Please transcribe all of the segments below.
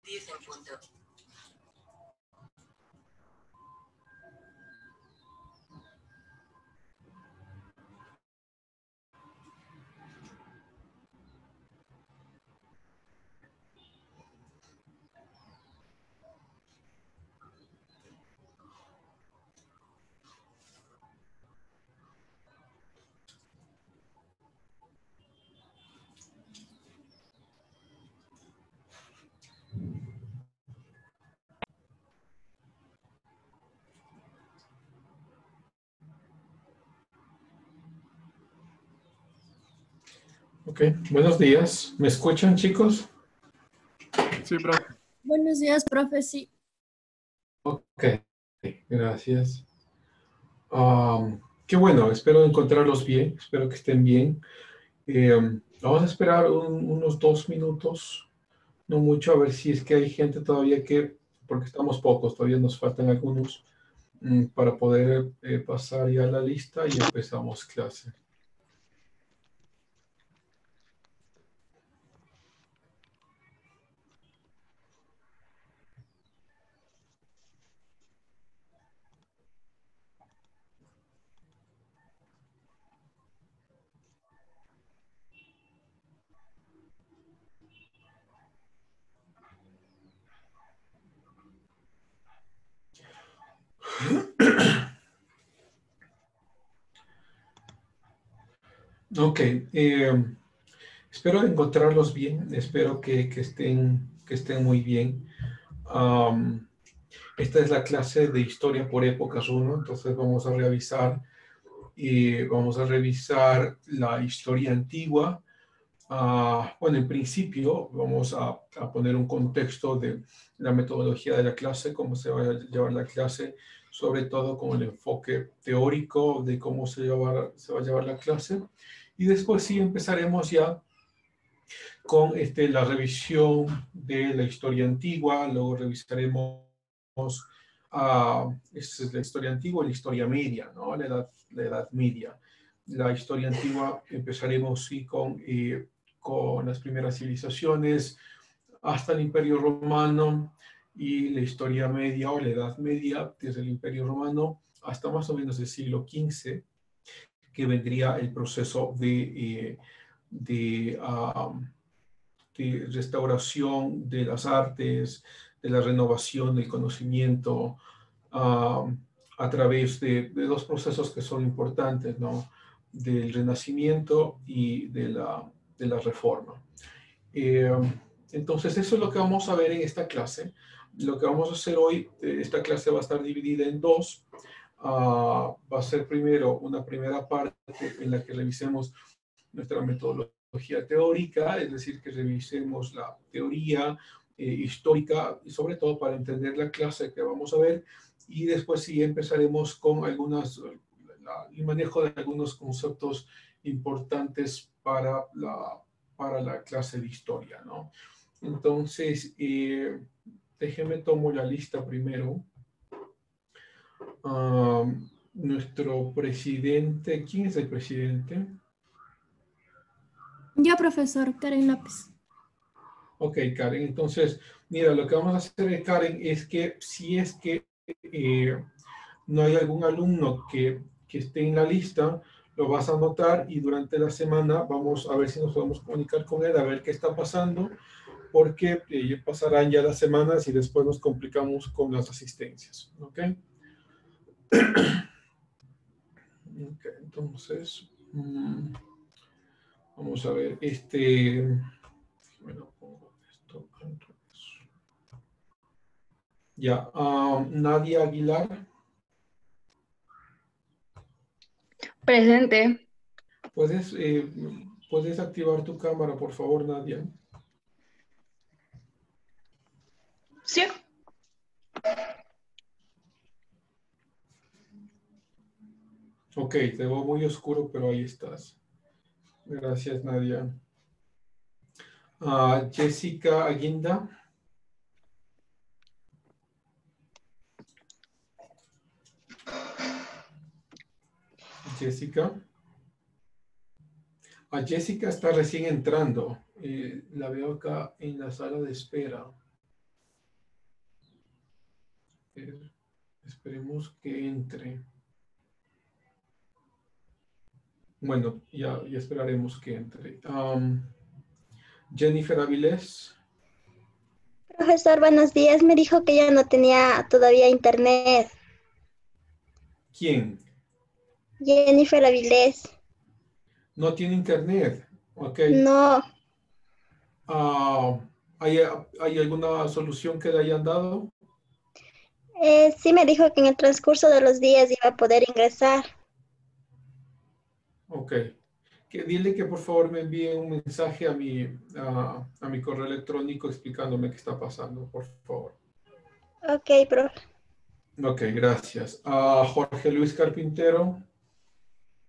10 en punto. Ok, buenos días. ¿Me escuchan, chicos? Sí, profe. Buenos días, profe, sí. Ok, gracias. Qué bueno, espero encontrarlos bien, espero que estén bien. Vamos a esperar unos 2 minutos, no mucho, a ver si es que hay gente todavía porque estamos pocos, todavía nos faltan algunos, para poder pasar ya la lista y empezamos clase. Ok, espero encontrarlos bien, espero que estén muy bien. Esta es la clase de Historia por Épocas 1, entonces vamos a revisar la historia antigua. Bueno, en principio vamos a poner un contexto de la metodología de la clase, cómo se va a llevar la clase, sobre todo con el enfoque teórico de cómo se va a llevar la clase. Y después sí empezaremos ya con la revisión de la historia antigua, luego revisaremos esta es la historia antigua y la historia media, ¿no? La edad media. La historia antigua empezaremos sí, con las primeras civilizaciones hasta el Imperio Romano, y la historia media o la edad media desde el Imperio Romano hasta más o menos el siglo XV, que vendría el proceso de restauración de las artes, de la renovación del conocimiento, a través de dos procesos que son importantes, ¿no? Del Renacimiento y de la Reforma. Entonces, eso es lo que vamos a ver en esta clase. Lo que vamos a hacer hoy, esta clase va a estar dividida en dos. Va a ser primero una primera parte en la que revisemos nuestra metodología teórica, es decir, que revisemos la teoría histórica, y sobre todo para entender la clase que vamos a ver, y después sí empezaremos con el manejo de algunos conceptos importantes para la clase de historia, ¿no? Entonces, déjeme tomo la lista primero. Nuestro presidente, ¿quién es el presidente? Yo, profesor, Karen López. Ok, Karen. Entonces, mira, lo que vamos a hacer, Karen, es que si es que no hay algún alumno que esté en la lista, lo vas a anotar y durante la semana vamos a ver si nos podemos comunicar con él, a ver qué está pasando, porque pasarán ya las semanas y después nos complicamos con las asistencias. ¿Ok? Ok, entonces, vamos a ver, bueno, pongo esto al revés. Ya, Nadia Aguilar. Presente. ¿Puedes activar tu cámara, por favor, Nadia? Sí. Ok, te veo muy oscuro, pero ahí estás. Gracias, Nadia. Jessica Aguinda. Jessica. Jessica está recién entrando. La veo acá en la sala de espera. Esperemos que entre. Bueno, ya esperaremos que entre. Jennifer Avilés. Profesor, buenos días. Me dijo que ya no tenía todavía internet. ¿Quién? Jennifer Avilés. No tiene internet. Ok. No, Ah, ¿hay alguna solución que le hayan dado? sí me dijo que en el transcurso de los días iba a poder ingresar. Ok. Dile que por favor me envíe un mensaje a mi correo electrónico explicándome qué está pasando, por favor. Ok, profe. Ok, gracias. Jorge Luis Carpintero,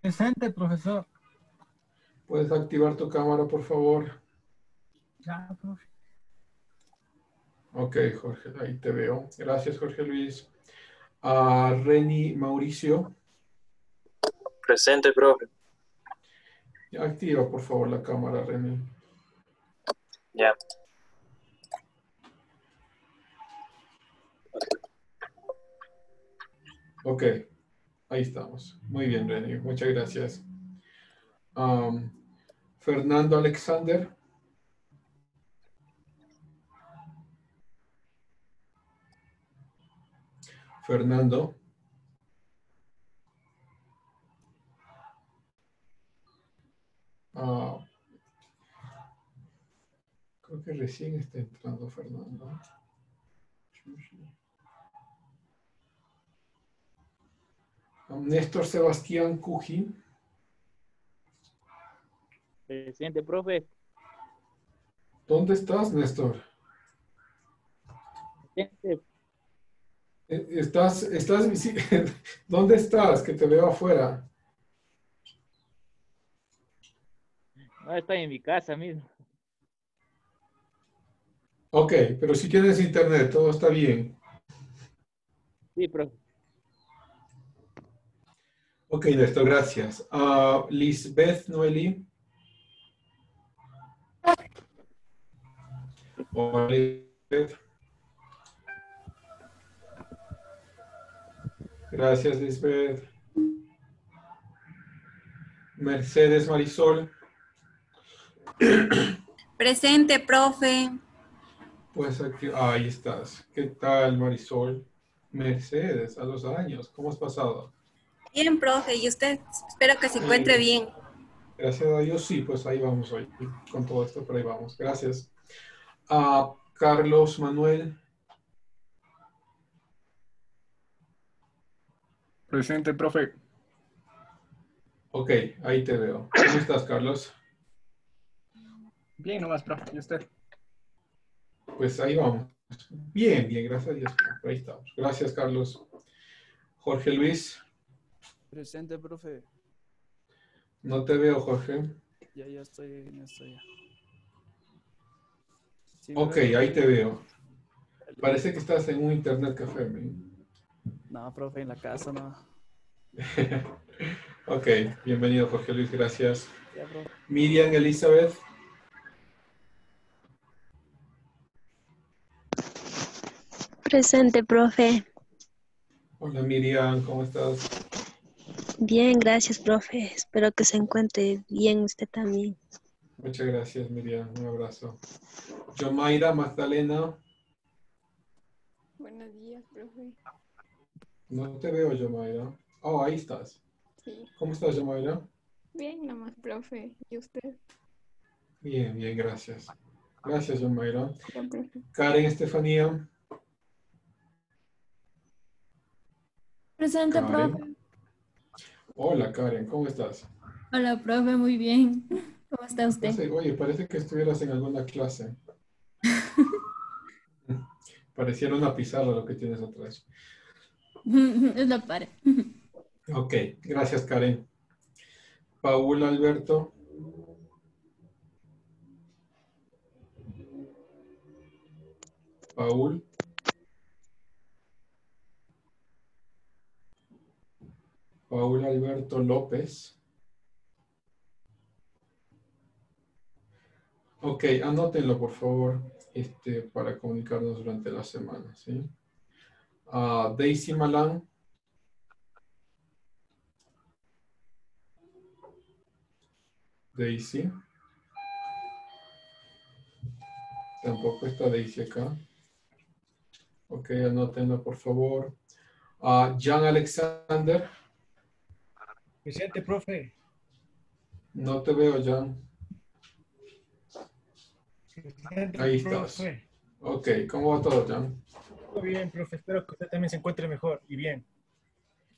Presente, profesor. ¿puedes activar tu cámara, por favor? Ya, profe. Ok, Jorge, ahí te veo. Gracias, Jorge Luis. Reni Mauricio, Presente, profe. activa, por favor, la cámara, Reni. Ya. Ok, ahí estamos. Muy bien, Reni, muchas gracias. Fernando Alexander. Fernando. Creo que recién está entrando Fernando. Néstor Sebastián Cuji. Presente, profe. ¿Dónde estás, Néstor? Presente. ¿Dónde estás? Que te veo afuera. No, estoy en mi casa mismo. Ok, pero si tienes internet, todo está bien. Sí, profe. Ok, Néstor, gracias. Lisbeth Noeli. Hola, Lisbeth. Gracias, Lisbeth. Mercedes Marisol. Presente, profe. Pues aquí, ahí estás. ¿Qué tal, Marisol? Mercedes, a los años. ¿Cómo has pasado? Bien, profe. ¿Y usted? Espero que se encuentre bien. Gracias a Dios, sí, pues ahí vamos hoy con todo esto, pero ahí vamos. Gracias. Carlos Manuel. Presente, profe. Ok, ahí te veo. ¿Cómo estás, Carlos? Bien, nomás, profe. ¿Y usted? Pues ahí vamos. Bien, bien, gracias a Dios. Ahí estamos. Gracias, Carlos. Jorge Luis. Presente, profe. No te veo, Jorge. Ya estoy en esto ya. ¿Sí me Ok, ve, ahí te profe? veo. Parece que estás en un internet café, man. No, profe, en la casa no. Ok, bienvenido, Jorge Luis, gracias. Ya, profe. Miriam Elizabeth. Presente, profe. Hola, Miriam, ¿cómo estás? Bien, gracias, profe. Espero que se encuentre bien usted también. Muchas gracias, Miriam. Un abrazo. Yomaira Magdalena. Buenos días, profe. No te veo, Yomaira. Oh, ahí estás. Sí, ¿Cómo estás, Yomaira? bien nomás, profe. ¿Y usted? Bien, bien, gracias. Gracias, Yomaira. Ya, profe. Karen Estefanía. Presente, profe. Karen. Hola, Karen, ¿cómo estás? Hola, profe, muy bien. ¿Cómo está usted? Oye, parece que estuvieras en alguna clase. Pareciera una pizarra lo que tienes atrás. Es la pared. Ok, gracias, Karen. Paul Alberto. Paul. Paul Alberto López. Ok, anótenlo, por favor, para comunicarnos durante la semana, ¿sí? Daisy Malán. Daisy. Tampoco está Daisy acá. Ok, anótenlo por favor. Jan Alexander. Presente, profe. No te veo, Jan. Presente, Ahí estás. profe. Ok, ¿cómo va todo, Jan? Muy bien, profe. Espero que usted también se encuentre mejor y bien.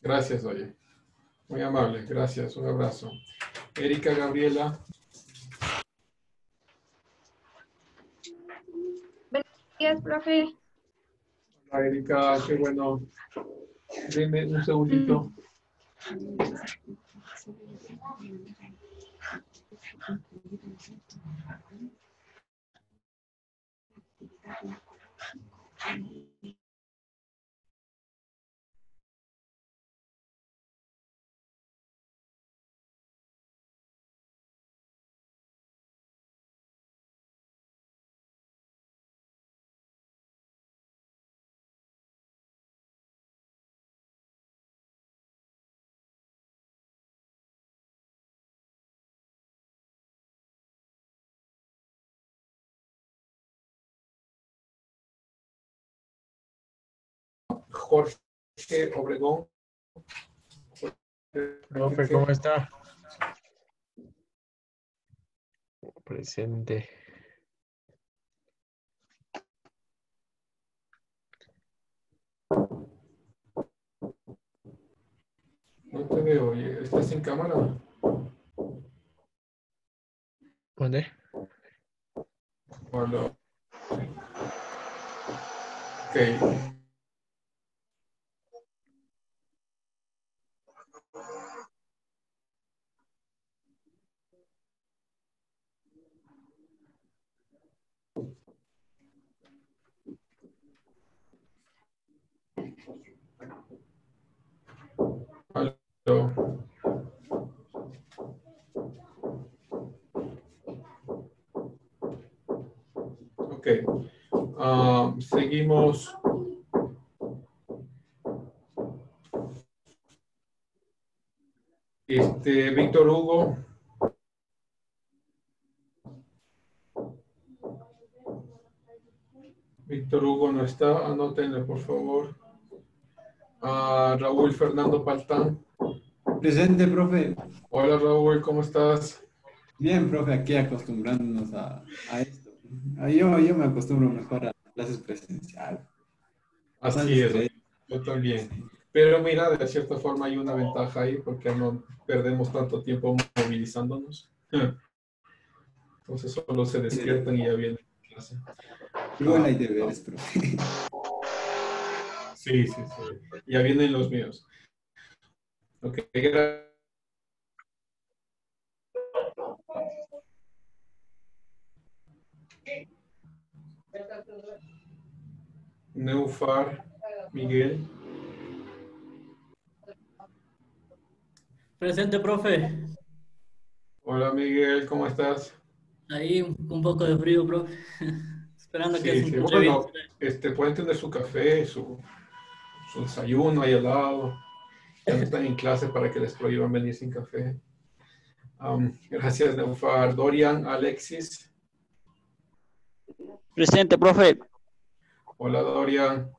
Gracias, oye. Muy amable, gracias. Un abrazo. Erika Gabriela. Buenos días, profe. Hola, Erika, qué bueno. Deme un segundito. Jorge Obregón. Profe, ¿cómo está? Presente. No te veo, oye. ¿Estás en cámara? ¿Dónde? Hola. Ok. Aló. Ok. Seguimos. Víctor Hugo. Víctor Hugo no está. Anótenle, por favor. Raúl Fernando Paltán. Presente, profe. Hola, Raúl, ¿cómo estás? Bien, profe, aquí acostumbrándonos a esto. Yo me acostumbro mejor a clases presenciales. Así es, yo también. Pero mira, de cierta forma hay una ventaja ahí porque no perdemos tanto tiempo movilizándonos. Entonces solo se despiertan y ya vienen a clase. Igual hay deberes, profe. Sí, sí, sí. Ya vienen los míos. Ok, Neufar, Miguel. Presente, profe. Hola, Miguel, ¿cómo estás? Ahí un poco de frío, profe. Esperando que Sí, se sí, encuentre bien. bueno, pueden tener su café, su desayuno ahí al lado. Ya no están en clase para que les prohíban venir sin café. Gracias, Neufar. Dorian, Alexis. Presente, profe. Hola, Dorian.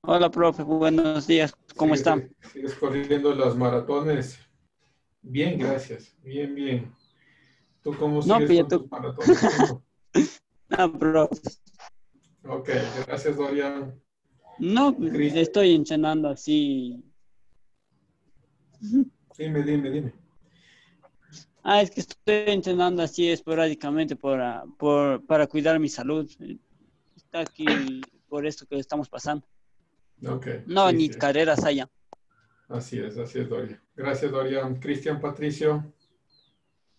Hola, profe. Buenos días. ¿Cómo están? ¿Sigues corriendo las maratones? Bien, gracias. Bien, bien. ¿Tú cómo sigues con tus maratones? No, profe. Ok, gracias, Dorian. No, estoy entrenando así. Dime. Es que estoy entrenando así esporádicamente para cuidar mi salud. Está aquí por esto que estamos pasando. Okay, no, sí, ni sí. carreras allá. Así es, Dorian. Gracias, Dorian. Cristian Patricio.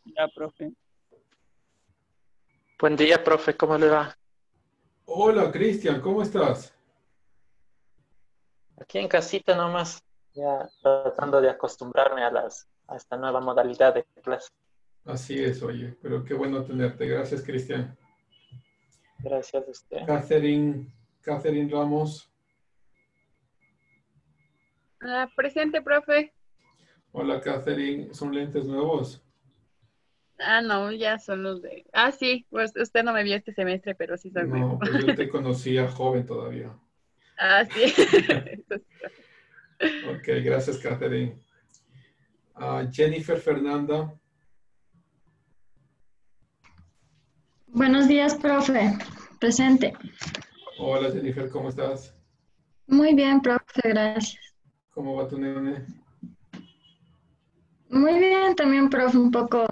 Ya, profe. Buen día, profe, ¿cómo le va? Hola, Cristian, ¿cómo estás? Aquí en casita nomás, ya tratando de acostumbrarme a esta nueva modalidad de clase. Así es, oye, pero qué bueno tenerte. Gracias, Cristian. Gracias a usted. Catherine Ramos. Presente, profe. Hola, Catherine. ¿Son lentes nuevos? No, ya son los de... sí, pues usted no me vio este semestre, pero sí son No, nuevos. pues yo te conocía joven todavía. Sí. Ok, gracias, Catherine. Jennifer Fernanda. Buenos días, profe. Presente. Hola, Jennifer, ¿cómo estás? Muy bien, profe, gracias. ¿Cómo va tu nene? Muy bien, también, profe, un poco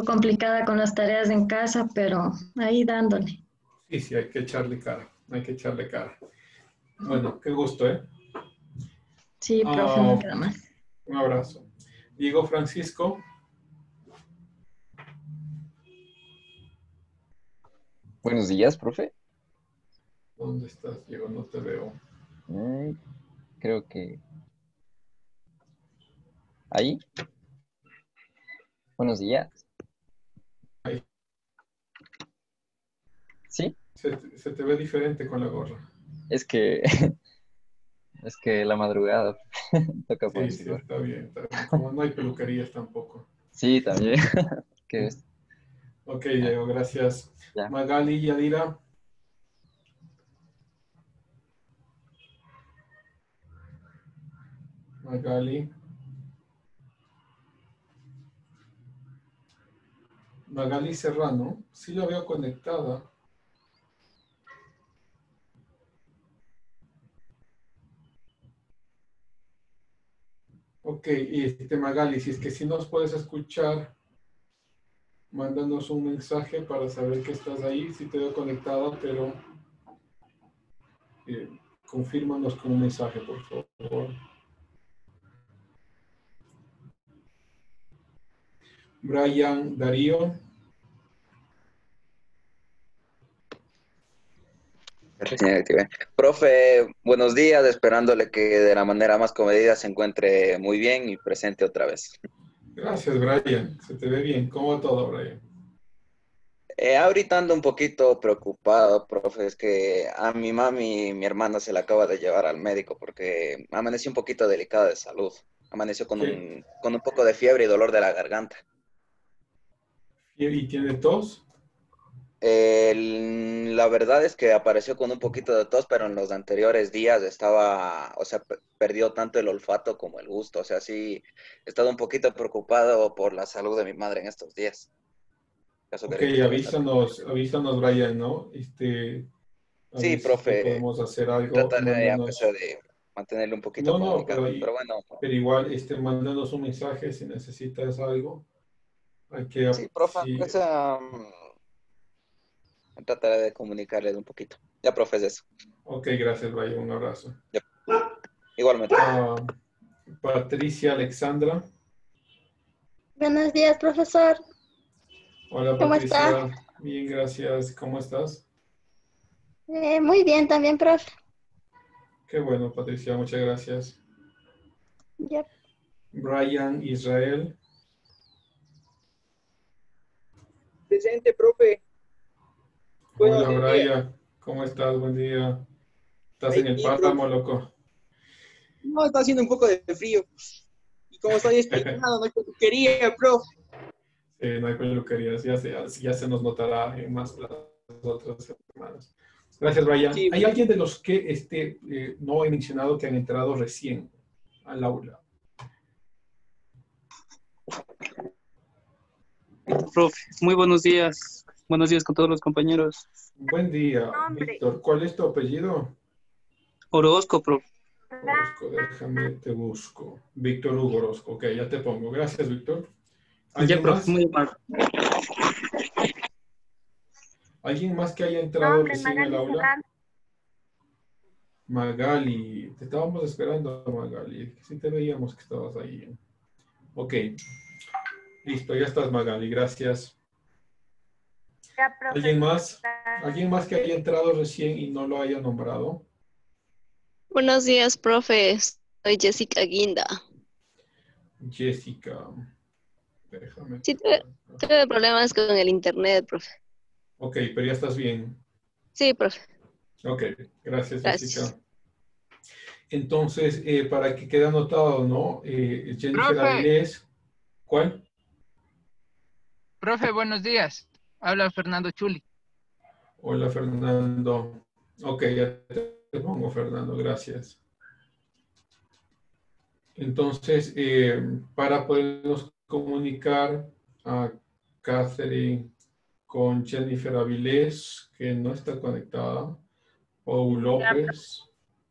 complicada con las tareas en casa, pero ahí dándole. Sí, hay que echarle cara. Hay que echarle cara. Bueno, qué gusto, ¿eh? Sí, profe, no queda más. Un abrazo. Diego Francisco. Buenos días, profe. ¿Dónde estás, Diego? No te veo. Creo que... ¿Ahí? Buenos días. Ahí. ¿Sí? Se te ve diferente con la gorra. Es que la madrugada toca ponerse Sí, gorra. está bien, está bien. Como no hay peluquerías tampoco. Sí, también. ¿Qué es? Ok, Diego, gracias. Ya. Magali Yadira. Magali. Magali Serrano. Sí la veo conectada. Ok, y Magali, si es que sí nos puedes escuchar, mándanos un mensaje para saber que estás ahí. Sí te veo conectada, pero confírmanos con un mensaje, por favor. Brian Darío. Profe, buenos días, esperándole que de la manera más comedida se encuentre muy bien y presente otra vez. Gracias, Brian. Se te ve bien. ¿Cómo va todo, Brian? Ahorita ando un poquito preocupado, profe, es que a mi mami, mi hermana se la acaba de llevar al médico porque amaneció un poquito delicada de salud. Amaneció con un poco de fiebre y dolor de la garganta. ¿Y tiene tos? La verdad es que apareció con un poquito de tos, pero en los anteriores días estaba, o sea, perdió tanto el olfato como el gusto. O sea, sí, he estado un poquito preocupado por la salud de mi madre en estos días. Ok, avísanos, Brian, ¿no? A Sí, ver si profe, podemos hacer algo. trataré aunque sea de mantenerle un poquito comunicado. Pero bueno. Pero igual, mándanos un mensaje si necesitas algo. Sí, profe, aunque sea, trataré de comunicarles un poquito. Ya, profe, es eso. Ok, gracias, Brian. Un abrazo. Ya. Igualmente. Patricia Alexandra. Buenos días, profesor. Hola, ¿Cómo Patricia. está? Bien, gracias. ¿Cómo estás? Muy bien también, profe. Qué bueno, Patricia. Muchas gracias. Yep. Brian Israel. Presente, profe. Hola, Brian. ¿Cómo estás? Buen día. ¿Estás en el páramo, loco? No, está haciendo un poco de frío. Y como estoy explicando, no hay peluquería, profe. No hay peluquerías. Ya se nos notará en más las otras semanas. Gracias, Brian. Sí. ¿Hay alguien de los que no he mencionado que han entrado recién al aula? Profe, muy buenos días. Buenos días con todos los compañeros. Buen día, Víctor. ¿Cuál es tu apellido? Orozco, profe. Orozco, déjame, te busco. Víctor Hugo Orozco. Ok, ya te pongo. Gracias, Víctor. Ya, ¿Alguien profe, más? muy amable. ¿Alguien más que haya entrado recién al aula? Magali, te estábamos esperando, Magali. Sí te veíamos que estabas ahí. Ok. Listo, ya estás, Magali. Gracias. ¿Alguien más? ¿Alguien más que haya entrado recién y no lo haya nombrado? Buenos días, profe. Soy Jessica Guinda. Jessica. Déjame. Sí, tuve problemas con el internet, profe. Ok, pero ya estás bien. Sí, profe. Ok, gracias, Gracias. Jessica. Entonces, para que quede anotado, ¿no? Jennifer Profe. Avilés, ¿cuál? Profe, buenos días. Habla Fernando Chuli. Hola, Fernando. Ok, ya te pongo, Fernando, gracias. Entonces, para podernos comunicar a Catherine con Jennifer Avilés, que no está conectada, Paul López,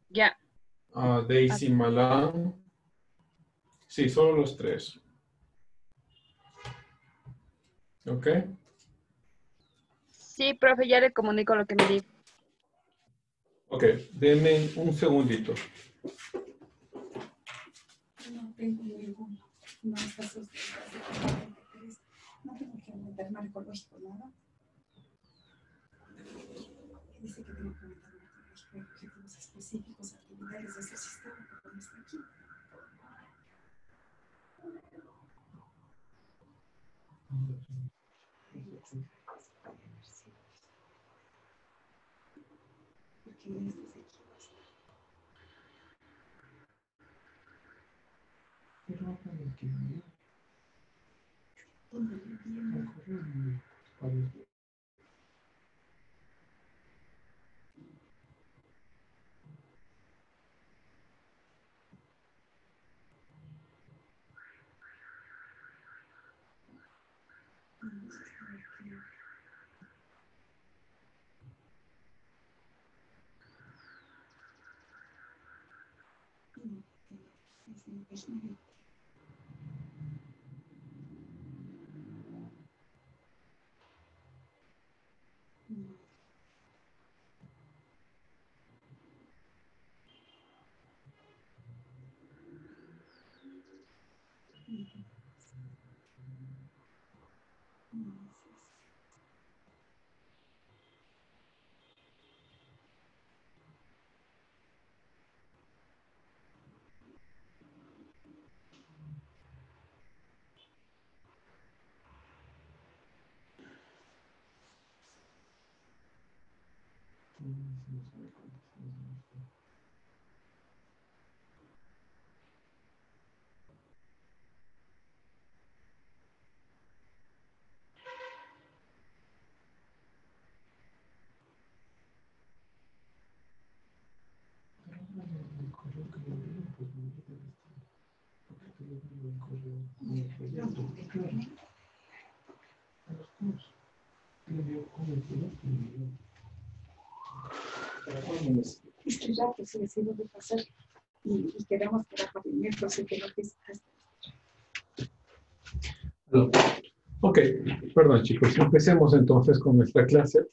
Ya. a Daisy Malán. Sí, solo los tres. ¿Ok? Sí, profe, ya le comunico lo que me dijo. Ok, denme un segundito. No tengo ninguno. No está sustentado. No tengo que aumentar mal ecológico, nada. Dice que tengo que aumentar mal ecológico, objetivos específicos, actividades de ese sistema, pero no está aquí. Porque no es desde aquí. Pero Es que ya que se decidió de pasar y quedamos para el proceso que no es hasta. Ok, perdón chicos, empecemos entonces con nuestra clase.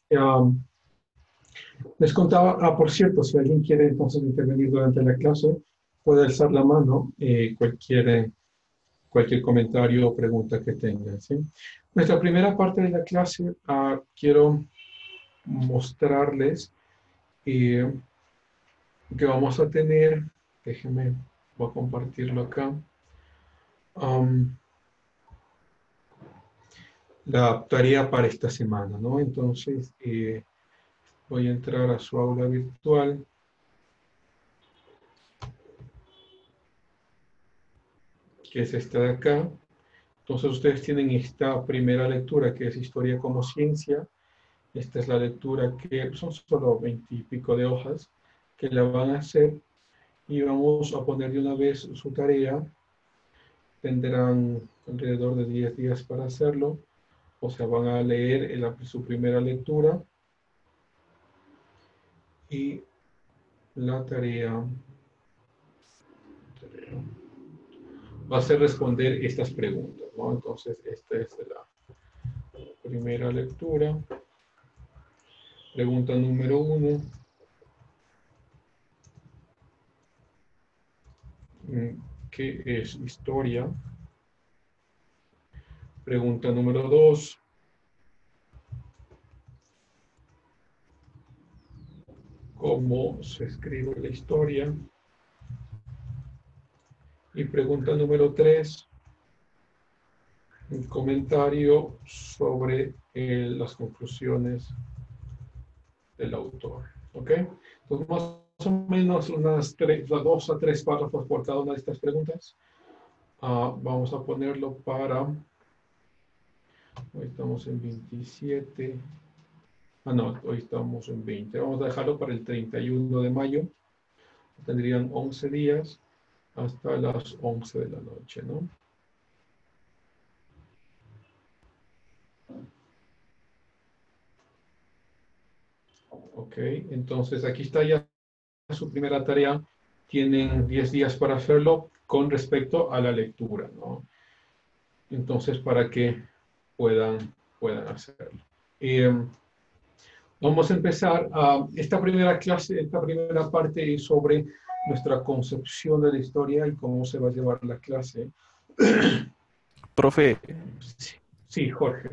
Les contaba, por cierto, si alguien quiere entonces intervenir durante la clase, puede alzar la mano, cualquier comentario o pregunta que tengan, ¿sí? Nuestra primera parte de la clase, quiero mostrarles que vamos a tener, déjenme, voy a compartirlo acá, la tarea para esta semana, ¿no? Entonces, voy a entrar a su aula virtual. Que es esta de acá. Entonces ustedes tienen esta primera lectura que es Historia como Ciencia. Esta es la lectura que son solo 20 y pico de hojas que la van a hacer y vamos a poner de una vez su tarea. Tendrán alrededor de 10 días para hacerlo. O sea, van a leer su primera lectura y la tarea va a ser responder estas preguntas, ¿no? Entonces, esta es la primera lectura. Pregunta número 1. ¿Qué es historia? Pregunta número 2. ¿Cómo se escribe la historia? Y pregunta número 3. Un comentario sobre las conclusiones del autor. ¿Ok? Entonces, más o menos unas 2 a 3 párrafos por cada una de estas preguntas. Vamos a ponerlo para... Hoy estamos en 27. No, hoy estamos en 20. Vamos a dejarlo para el 31 de mayo. Tendrían 11 días hasta las 11 de la noche, ¿no? Ok, entonces aquí está ya su primera tarea. Tienen 10 días para hacerlo con respecto a la lectura, ¿no? Entonces, para que puedan hacerlo. Vamos a empezar. Esta primera clase, esta primera parte es sobre nuestra concepción de la historia y cómo se va a llevar la clase. Profe, Sí, Jorge.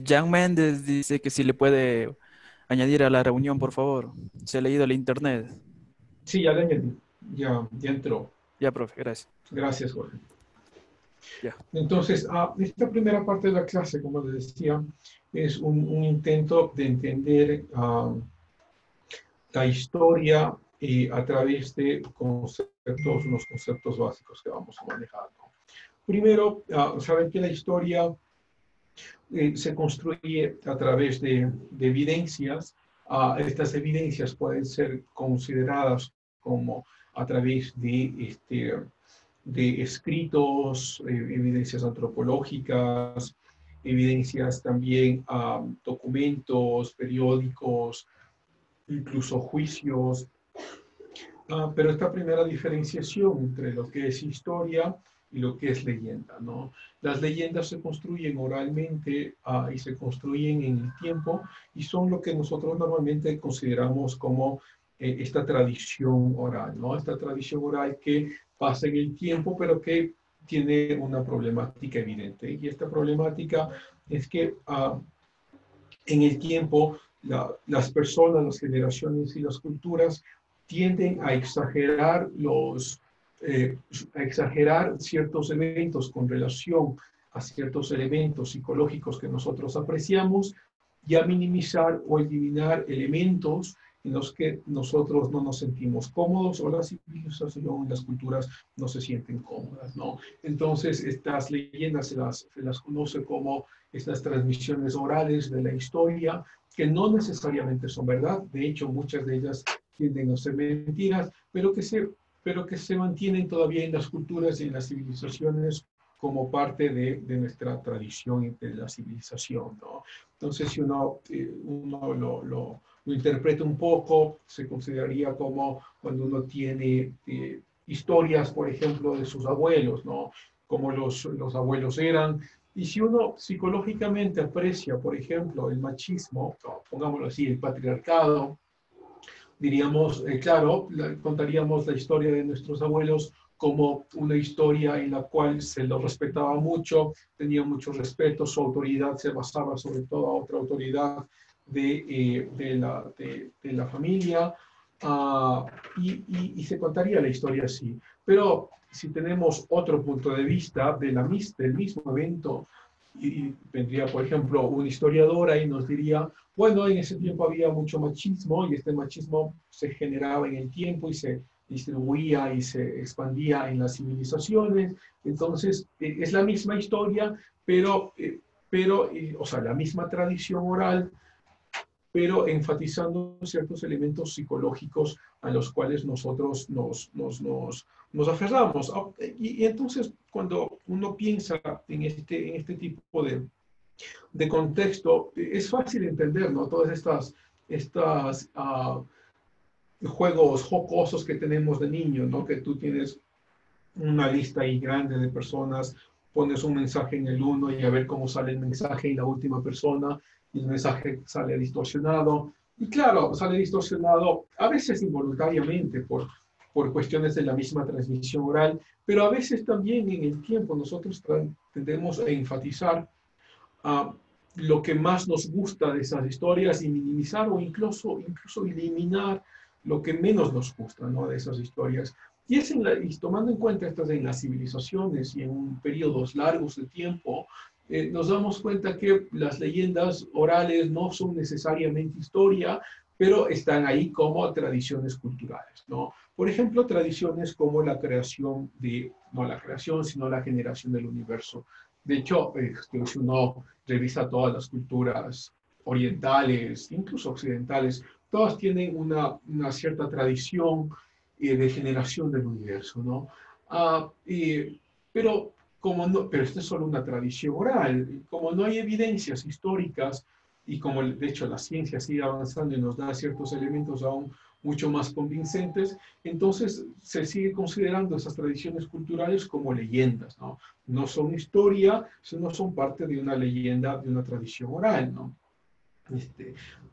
Jan Méndez dice que si le puede añadir a la reunión, por favor. Se ha leído el internet. Sí, ya le añadí. Ya entró. Ya, profe, gracias. Gracias, Jorge. Ya. Entonces, esta primera parte de la clase, como les decía, es un intento de entender la historia a través de unos conceptos básicos que vamos a manejar, ¿no? Primero, saben que la historia se construye a través de evidencias. Estas evidencias pueden ser consideradas como a través de escritos, evidencias antropológicas, evidencias también, documentos, periódicos, incluso juicios. Pero esta primera diferenciación entre lo que es historia y lo que es leyenda, ¿no? Las leyendas se construyen oralmente y se construyen en el tiempo y son lo que nosotros normalmente consideramos como esta tradición oral, ¿no? Esta tradición oral que pasa en el tiempo, pero que tiene una problemática evidente. Y esta problemática es que en el tiempo las personas, las generaciones y las culturas tienden a exagerar ciertos eventos con relación a ciertos elementos psicológicos que nosotros apreciamos y a minimizar o eliminar elementos en los que nosotros no nos sentimos cómodos o la civilización y las culturas no se sienten cómodas, ¿no? Entonces, estas leyendas se las conoce como estas transmisiones orales de la historia, que no necesariamente son verdad. De hecho, muchas de ellas tienden a ser mentiras, pero que se mantienen todavía en las culturas y en las civilizaciones como parte de nuestra tradición de la civilización, ¿no? Entonces, si uno lo interpreta un poco, se consideraría como cuando uno tiene historias, por ejemplo, de sus abuelos, ¿no? Como los abuelos eran. Y si uno psicológicamente aprecia, por ejemplo, el machismo, pongámoslo así, el patriarcado, diríamos, claro, contaríamos la historia de nuestros abuelos como una historia en la cual se lo respetaba mucho, tenía mucho respeto, su autoridad se basaba sobre todo a otra autoridad de la familia, y se contaría la historia así. Pero si tenemos otro punto de vista del mismo evento, y vendría, por ejemplo, un historiador ahí nos diría, bueno, en ese tiempo había mucho machismo y este machismo se generaba en el tiempo y se distribuía y se expandía en las civilizaciones. Entonces, es la misma historia, pero o sea, la misma tradición oral, pero enfatizando ciertos elementos psicológicos a los cuales nosotros nos aferramos. Y entonces, cuando uno piensa en este tipo de contexto, es fácil entender, ¿no? Todas estas juegos jocosos que tenemos de niños, ¿no? Que tú tienes una lista ahí grande de personas, pones un mensaje en el uno y a ver cómo sale el mensaje y la última persona, y el mensaje sale distorsionado. Y claro, sale distorsionado a veces involuntariamente por cuestiones de la misma transmisión oral, pero a veces también en el tiempo nosotros tendemos a enfatizar lo que más nos gusta de esas historias y minimizar o incluso eliminar lo que menos nos gusta, ¿no? De esas historias. Y tomando en cuenta estas en las civilizaciones y en periodos largos de tiempo, nos damos cuenta que las leyendas orales no son necesariamente historia, pero están ahí como tradiciones culturales, ¿no? Por ejemplo, tradiciones como la creación de, no la creación, sino la generación del universo. De hecho, si uno revisa todas las culturas orientales, incluso occidentales, todas tienen una cierta tradición de generación del universo, ¿no? Pero, pero esto es solo una tradición oral, como no hay evidencias históricas y como de hecho la ciencia sigue avanzando y nos da ciertos elementos aún mucho más convincentes, entonces se sigue considerando esas tradiciones culturales como leyendas, ¿no? No son historia, sino son parte de una leyenda, de una tradición oral, ¿no?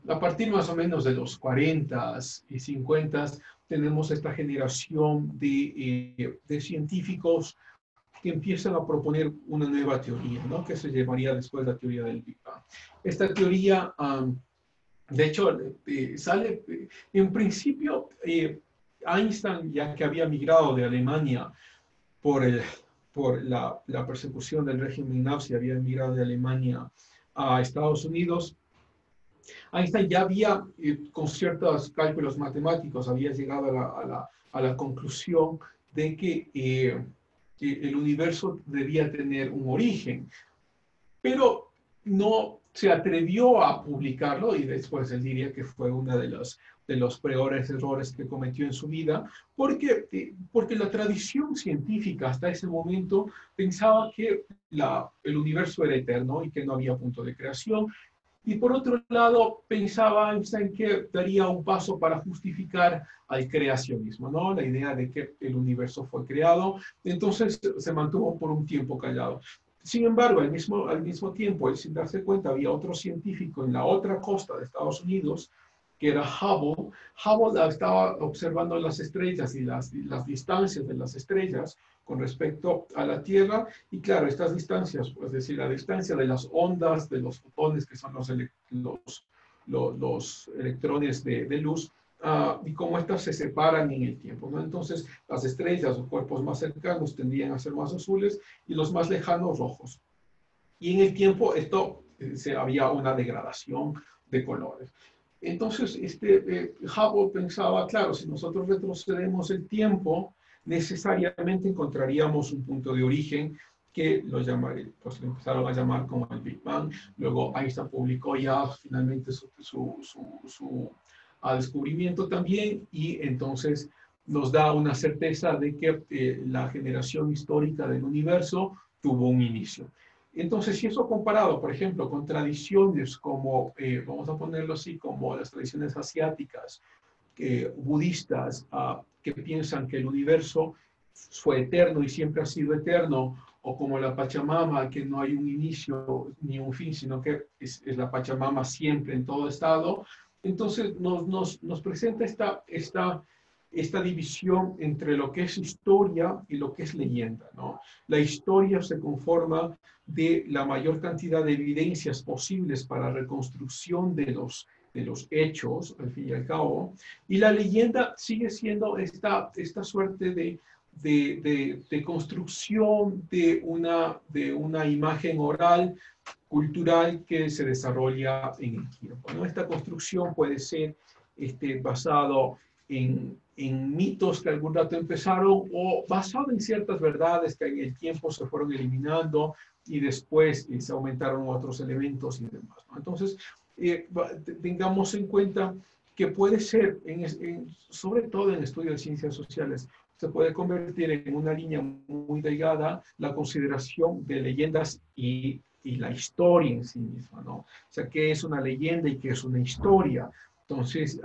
A partir más o menos de los 40 y 50 tenemos esta generación de científicos que empiezan a proponer una nueva teoría, ¿no? Que se llamaría después la teoría del Big Bang. Esta teoría, de hecho, sale, en principio, Einstein, ya que había migrado de Alemania por la persecución del régimen nazi, había migrado de Alemania a Estados Unidos, Einstein ya había, con ciertos cálculos matemáticos, había llegado a la conclusión de que el universo debía tener un origen, pero no se atrevió a publicarlo y después él diría que fue uno de los peores errores que cometió en su vida, porque la tradición científica hasta ese momento pensaba que el universo era eterno y que no había punto de creación. Y por otro lado, pensaba Einstein que daría un paso para justificar al creacionismo, ¿no? La idea de que el universo fue creado. Entonces se mantuvo por un tiempo callado. Sin embargo, al mismo tiempo, él sin darse cuenta, había otro científico en la otra costa de Estados Unidos, que era Hubble. Hubble estaba observando las estrellas y las distancias de las estrellas con respecto a la Tierra, y claro, estas distancias, pues, es decir, la distancia de las ondas, de los fotones, que son los electrones de luz, y cómo estas se separan en el tiempo, ¿no? Entonces, las estrellas o cuerpos más cercanos tendrían a ser más azules y los más lejanos rojos. Y en el tiempo había una degradación de colores. Entonces, Hubble pensaba, claro, si nosotros retrocedemos el tiempo, necesariamente encontraríamos un punto de origen que pues lo empezaron a llamar como el Big Bang. Luego Einstein publicó ya finalmente su descubrimiento también, y entonces nos da una certeza de que la generación histórica del universo tuvo un inicio. Entonces, si eso comparado, por ejemplo, con tradiciones como, vamos a ponerlo así, como las tradiciones asiáticas, budistas, que piensan que el universo fue eterno y siempre ha sido eterno, o como la Pachamama, que no hay un inicio ni un fin, sino que es la Pachamama siempre en todo estado, entonces nos presenta esta división entre lo que es historia y lo que es leyenda, ¿no? La historia se conforma de la mayor cantidad de evidencias posibles para reconstrucción de los hechos, al fin y al cabo, y la leyenda sigue siendo esta suerte de construcción de una imagen oral, cultural, que se desarrolla en el tiempo, ¿no? Esta construcción puede ser basado en mitos que algún rato empezaron, o basado en ciertas verdades que en el tiempo se fueron eliminando y después se aumentaron otros elementos y demás, ¿no? Entonces, tengamos en cuenta que puede ser, sobre todo en estudios de ciencias sociales, se puede convertir en una línea muy delgada la consideración de leyendas y la historia en sí misma, ¿no? O sea, ¿qué es una leyenda y qué es una historia? Entonces,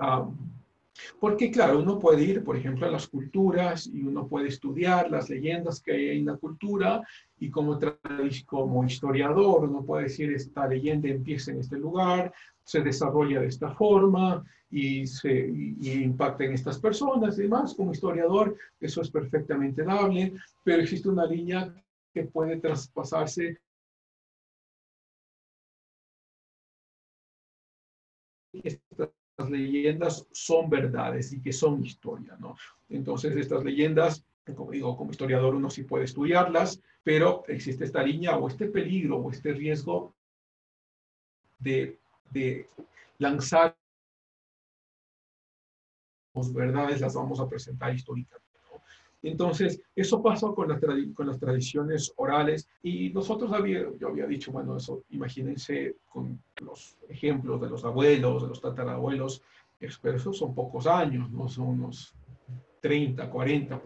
porque claro, uno puede ir, por ejemplo, a las culturas y uno puede estudiar las leyendas que hay en la cultura, y como historiador uno puede decir, esta leyenda empieza en este lugar, se desarrolla de esta forma y impacta en estas personas y demás. Como historiador eso es perfectamente dable, pero existe una línea que puede traspasarse. Estas leyendas son verdades y que son historia, ¿no? Entonces estas leyendas como digo, como historiador uno sí puede estudiarlas, pero existe esta línea o este peligro o este riesgo de lanzar verdades, las vamos a presentar históricamente. Entonces, eso pasa con las tradiciones orales y nosotros yo había dicho, bueno, eso, imagínense con los ejemplos de los abuelos, de los tatarabuelos, pero esos son pocos años, ¿no? Son unos 30, 40,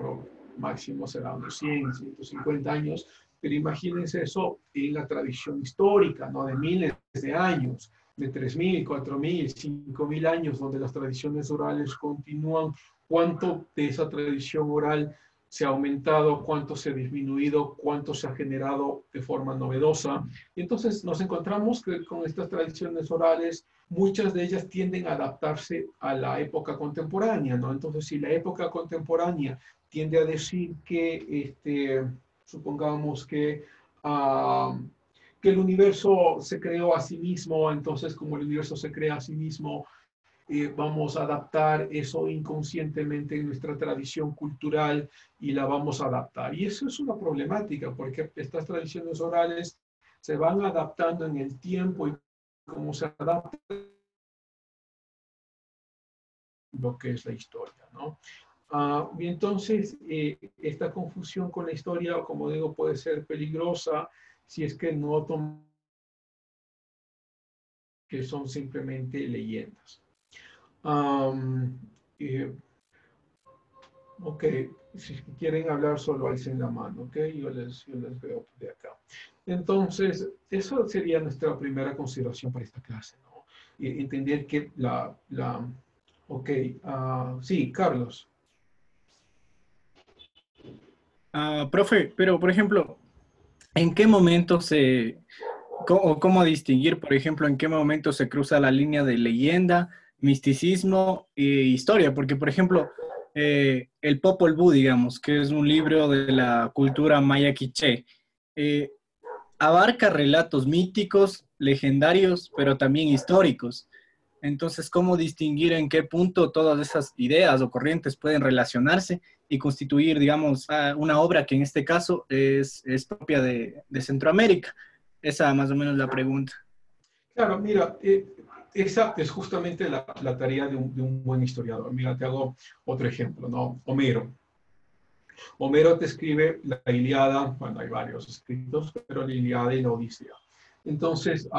máximo será unos 100, 150 años, pero imagínense eso en la tradición histórica, ¿no? De miles de años, de 3.000, 4.000, 5.000 años, donde las tradiciones orales continúan. ¿Cuánto de esa tradición oral se ha aumentado? ¿Cuánto se ha disminuido? ¿Cuánto se ha generado de forma novedosa? Y entonces nos encontramos que con estas tradiciones orales, muchas de ellas tienden a adaptarse a la época contemporánea, ¿no? Entonces, si la época contemporánea tiende a decir que, supongamos que el universo se creó a sí mismo, entonces como el universo se crea a sí mismo, vamos a adaptar eso inconscientemente en nuestra tradición cultural y la vamos a adaptar. Y eso es una problemática, porque estas tradiciones orales se van adaptando en el tiempo y cómo se adapta lo que es la historia, ¿no? Y entonces, esta confusión con la historia, como digo, puede ser peligrosa si es que no toman que son simplemente leyendas. Ok, si quieren hablar solo alcen la mano, ok, yo les veo de acá. Entonces, eso sería nuestra primera consideración para esta clase, ¿no? Entender que ok, sí, Carlos. Profe, pero por ejemplo, ¿en qué momento cómo distinguir, por ejemplo, en qué momento se cruza la línea de leyenda, misticismo e historia? Porque, por ejemplo, el Popol Vuh, digamos, que es un libro de la cultura maya quiché, abarca relatos míticos, legendarios, pero también históricos. Entonces, ¿cómo distinguir en qué punto todas esas ideas o corrientes pueden relacionarse y constituir, digamos, una obra que en este caso es propia de Centroamérica? Esa más o menos la pregunta. Claro, mira, esa es justamente la tarea de un buen historiador. Mira, te hago otro ejemplo, ¿no? Homero. Homero te escribe la Ilíada, bueno, hay varios escritos, pero la Ilíada y la Odisea. Entonces,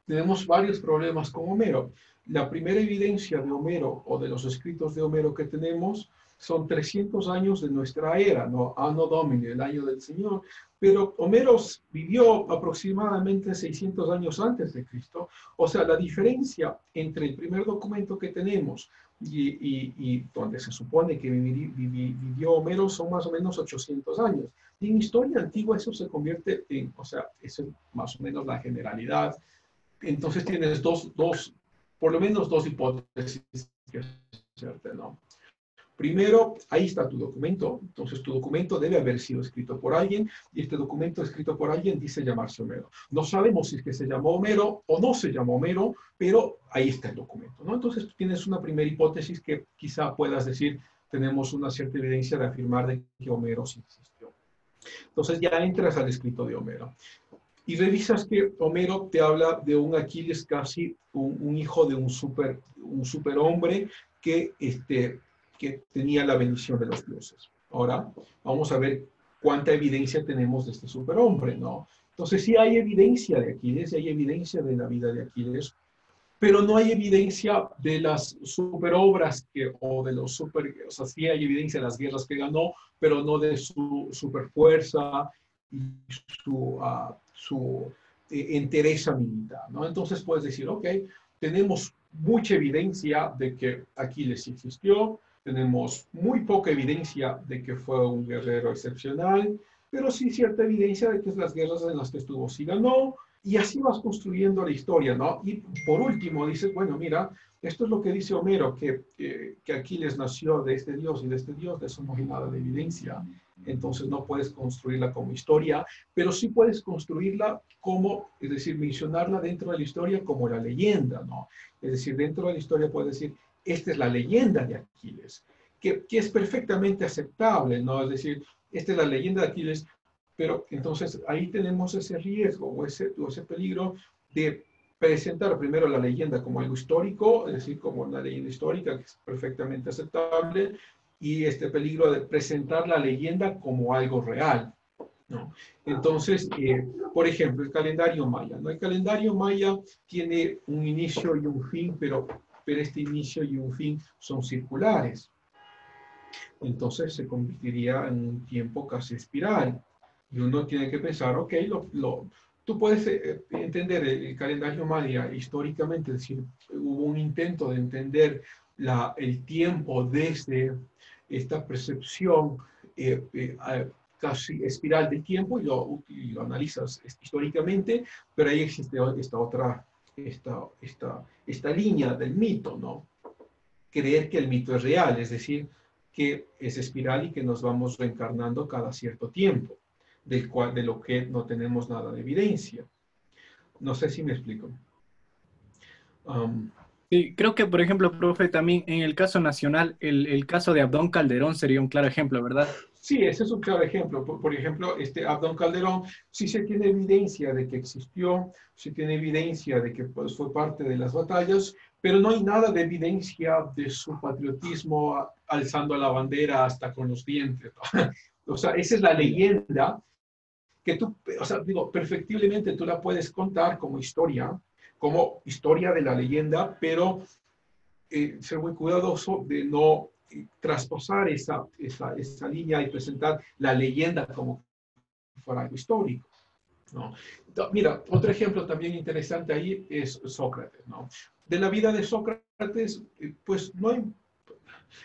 tenemos varios problemas con Homero. La primera evidencia de Homero o de los escritos de Homero que tenemos son 300 años de nuestra era, ¿no? Anno Domini, el año del Señor. Pero Homero vivió aproximadamente 600 años antes de Cristo. O sea, la diferencia entre el primer documento que tenemos y donde se supone que vivió Homero son más o menos 800 años. Y en historia antigua eso se convierte en, o sea, eso es más o menos la generalidad. Entonces tienes por lo menos dos hipótesis que hacerte, ¿no? Primero, ahí está tu documento. Entonces, tu documento debe haber sido escrito por alguien, y este documento escrito por alguien dice llamarse Homero. No sabemos si es que se llamó Homero o no se llamó Homero, pero ahí está el documento, ¿no? Entonces, tú tienes una primera hipótesis que quizá puedas decir, tenemos una cierta evidencia de afirmar de que Homero sí existió. Entonces, ya entras al escrito de Homero. Y revisas que Homero te habla de un Aquiles casi, un hijo de un superhombre que tenía la bendición de los dioses. Ahora, vamos a ver cuánta evidencia tenemos de este superhombre, ¿no? Entonces, sí hay evidencia de Aquiles, hay evidencia de la vida de Aquiles, pero no hay evidencia de las superobras o sea, sí hay evidencia de las guerras que ganó, pero no de su superfuerza y su entereza militar, ¿no? Entonces puedes decir, ok, tenemos mucha evidencia de que Aquiles existió, tenemos muy poca evidencia de que fue un guerrero excepcional, pero sí cierta evidencia de que las guerras en las que estuvo sí ganó, y así vas construyendo la historia, ¿no? Y por último dices, bueno, mira, esto es lo que dice Homero, que Aquiles nació de este dios y de este dios, de eso no hay nada de evidencia. Entonces no puedes construirla como historia, pero sí puedes construirla como, es decir, mencionarla dentro de la historia como la leyenda, ¿no? Es decir, dentro de la historia puedes decir, esta es la leyenda de Aquiles. que es perfectamente aceptable, ¿no? Es decir, esta es la leyenda de Aquiles, pero entonces ahí tenemos ese riesgo o ese peligro de presentar primero la leyenda como algo histórico, es decir, como una leyenda histórica que es perfectamente aceptable, y este peligro de presentar la leyenda como algo real, ¿no? Entonces, por ejemplo, el calendario maya, ¿no? El calendario maya tiene un inicio y un fin, pero este inicio y un fin son circulares. Entonces se convertiría en un tiempo casi espiral. Y uno tiene que pensar, ok, tú puedes entender el calendario maya históricamente, es decir, hubo un intento de entender el tiempo desde esta percepción casi espiral del tiempo y lo analizas históricamente, pero ahí existe esta línea del mito, ¿no? Creer que el mito es real, es decir, que es espiral y que nos vamos reencarnando cada cierto tiempo, de lo que no tenemos nada de evidencia. No sé si me explico. Sí, creo que, por ejemplo, profe, también en el caso nacional, el caso de Abdón Calderón sería un claro ejemplo, ¿verdad? Sí, ese es un claro ejemplo. Por ejemplo, Abdón Calderón, sí se tiene evidencia de que existió, se tiene evidencia de que pues, fue parte de las batallas, pero no hay nada de evidencia de su patriotismo alzando la bandera hasta con los dientes, ¿no? O sea, esa es la leyenda que tú, o sea, digo, perfectiblemente tú la puedes contar como historia de la leyenda, pero ser muy cuidadoso de no traspasar esa línea y presentar la leyenda como fuera algo histórico, ¿no? Mira, otro ejemplo también interesante ahí es Sócrates, ¿no? De la vida de Sócrates, pues no hay,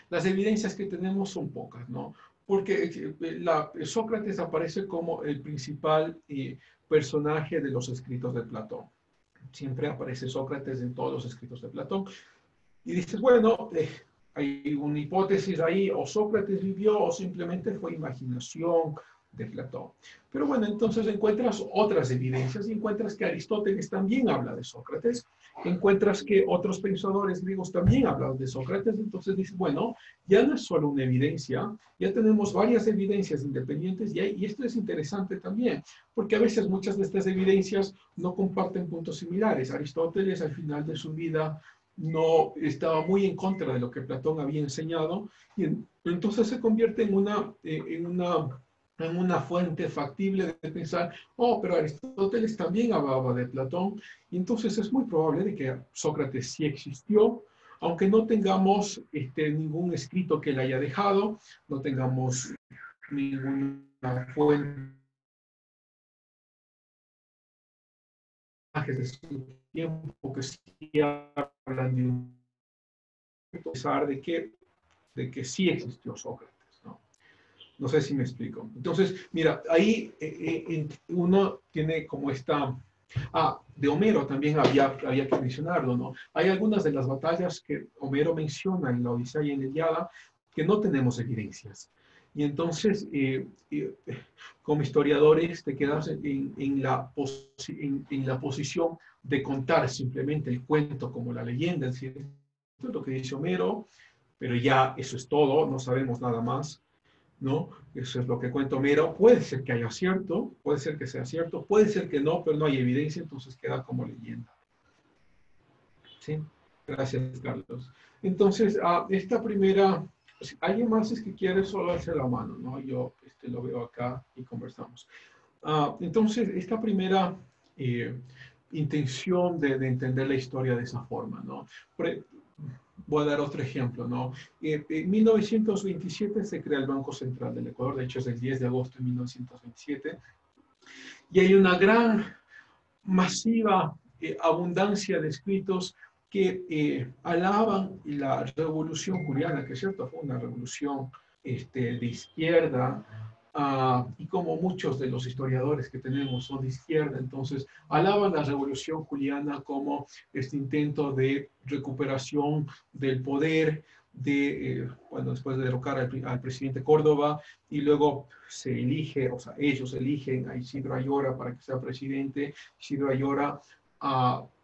las evidencias que tenemos son pocas, ¿no? Porque Sócrates aparece como el principal personaje de los escritos de Platón. Siempre aparece Sócrates en todos los escritos de Platón. Y dices, bueno, hay una hipótesis ahí, o Sócrates vivió o simplemente fue imaginación de Platón. Pero bueno, entonces encuentras otras evidencias y encuentras que Aristóteles también habla de Sócrates, encuentras que otros pensadores griegos también hablan de Sócrates, entonces dices, bueno, ya no es solo una evidencia, ya tenemos varias evidencias independientes y esto es interesante también, porque a veces muchas de estas evidencias no comparten puntos similares. Aristóteles al final de su vida no estaba muy en contra de lo que Platón había enseñado y entonces se convierte en una fuente factible de pensar, oh, pero Aristóteles también hablaba de Platón, y entonces es muy probable de que Sócrates sí existió, aunque no tengamos ningún escrito que él haya dejado, no tengamos ninguna fuente de su tiempo que sí hablan de un pesar de que sí existió Sócrates. No sé si me explico. Entonces, mira, ahí uno tiene como esta... de Homero también había que mencionarlo, ¿no? Hay algunas de las batallas que Homero menciona en la Odisea y en la Ilíada que no tenemos evidencias. Y entonces, como historiadores, te quedas en la posición de contar simplemente el cuento como la leyenda, es decir, esto es lo que dice Homero, pero ya eso es todo, no sabemos nada más, ¿no? Eso es lo que cuenta Homero. Puede ser que haya cierto, puede ser que sea cierto, puede ser que no, pero no hay evidencia, entonces queda como leyenda. ¿Sí? Gracias, Carlos. Entonces, esta primera, alguien más es que quiere solo hacer la mano, ¿no? Yo lo veo acá y conversamos. Entonces, esta primera intención de entender la historia de esa forma, ¿no? Voy a dar otro ejemplo, ¿no? En 1927 se crea el Banco Central del Ecuador, de hecho es el 10 de agosto de 1927, y hay una gran, masiva abundancia de escritos que alaban la revolución juliana, que es cierto, fue una revolución de izquierda, y como muchos de los historiadores que tenemos son de izquierda, entonces alaban la revolución juliana como este intento de recuperación del poder, después de derrocar al presidente Córdoba, y luego se elige, o sea, ellos eligen a Isidro Ayora para que sea presidente. Isidro Ayora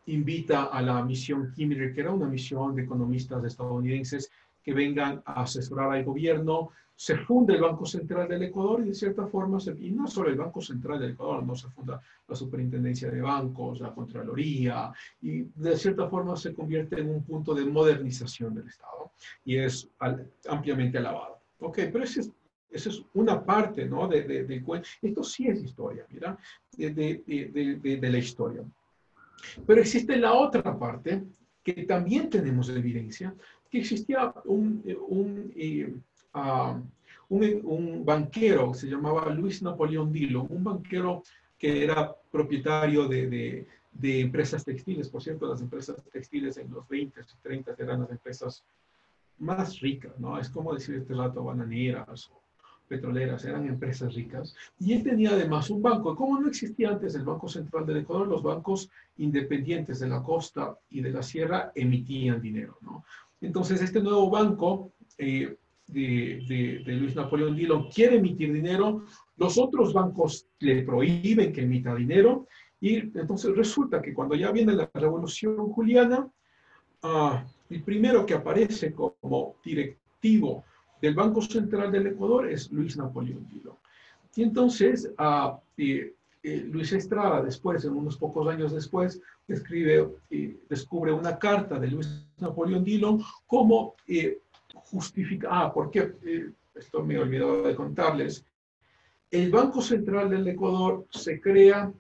invita a la misión Kimmler, que era una misión de economistas estadounidenses que vengan a asesorar al gobierno. Se funda el Banco Central del Ecuador y de cierta forma, y no solo el Banco Central del Ecuador, no se funda la Superintendencia de Bancos, la Contraloría, y de cierta forma se convierte en un punto de modernización del Estado y es ampliamente alabado. Ok, pero esa es una parte, ¿no? Esto sí es historia, mira, de la historia. Pero existe la otra parte, que también tenemos evidencia, que existía un banquero que se llamaba Luis Napoleón Dillon, un banquero que era propietario de empresas textiles. Por cierto, las empresas textiles en los 20 y 30 eran las empresas más ricas, ¿no? Es como decir este rato bananeras o petroleras, eran empresas ricas. Y él tenía además un banco. Como no existía antes el Banco Central del Ecuador, los bancos independientes de la costa y de la sierra emitían dinero, ¿no? Entonces, este nuevo banco de Luis Napoleón Dillon quiere emitir dinero, los otros bancos le prohíben que emita dinero, y entonces resulta que cuando ya viene la Revolución Juliana, el primero que aparece como directivo del Banco Central del Ecuador es Luis Napoleón Dillon. Y entonces, Luis Estrada, después, en unos pocos años después, descubre una carta de Luis Napoleón Dillon como justifica, porque esto me he olvidado de contarles, el Banco Central del Ecuador se crea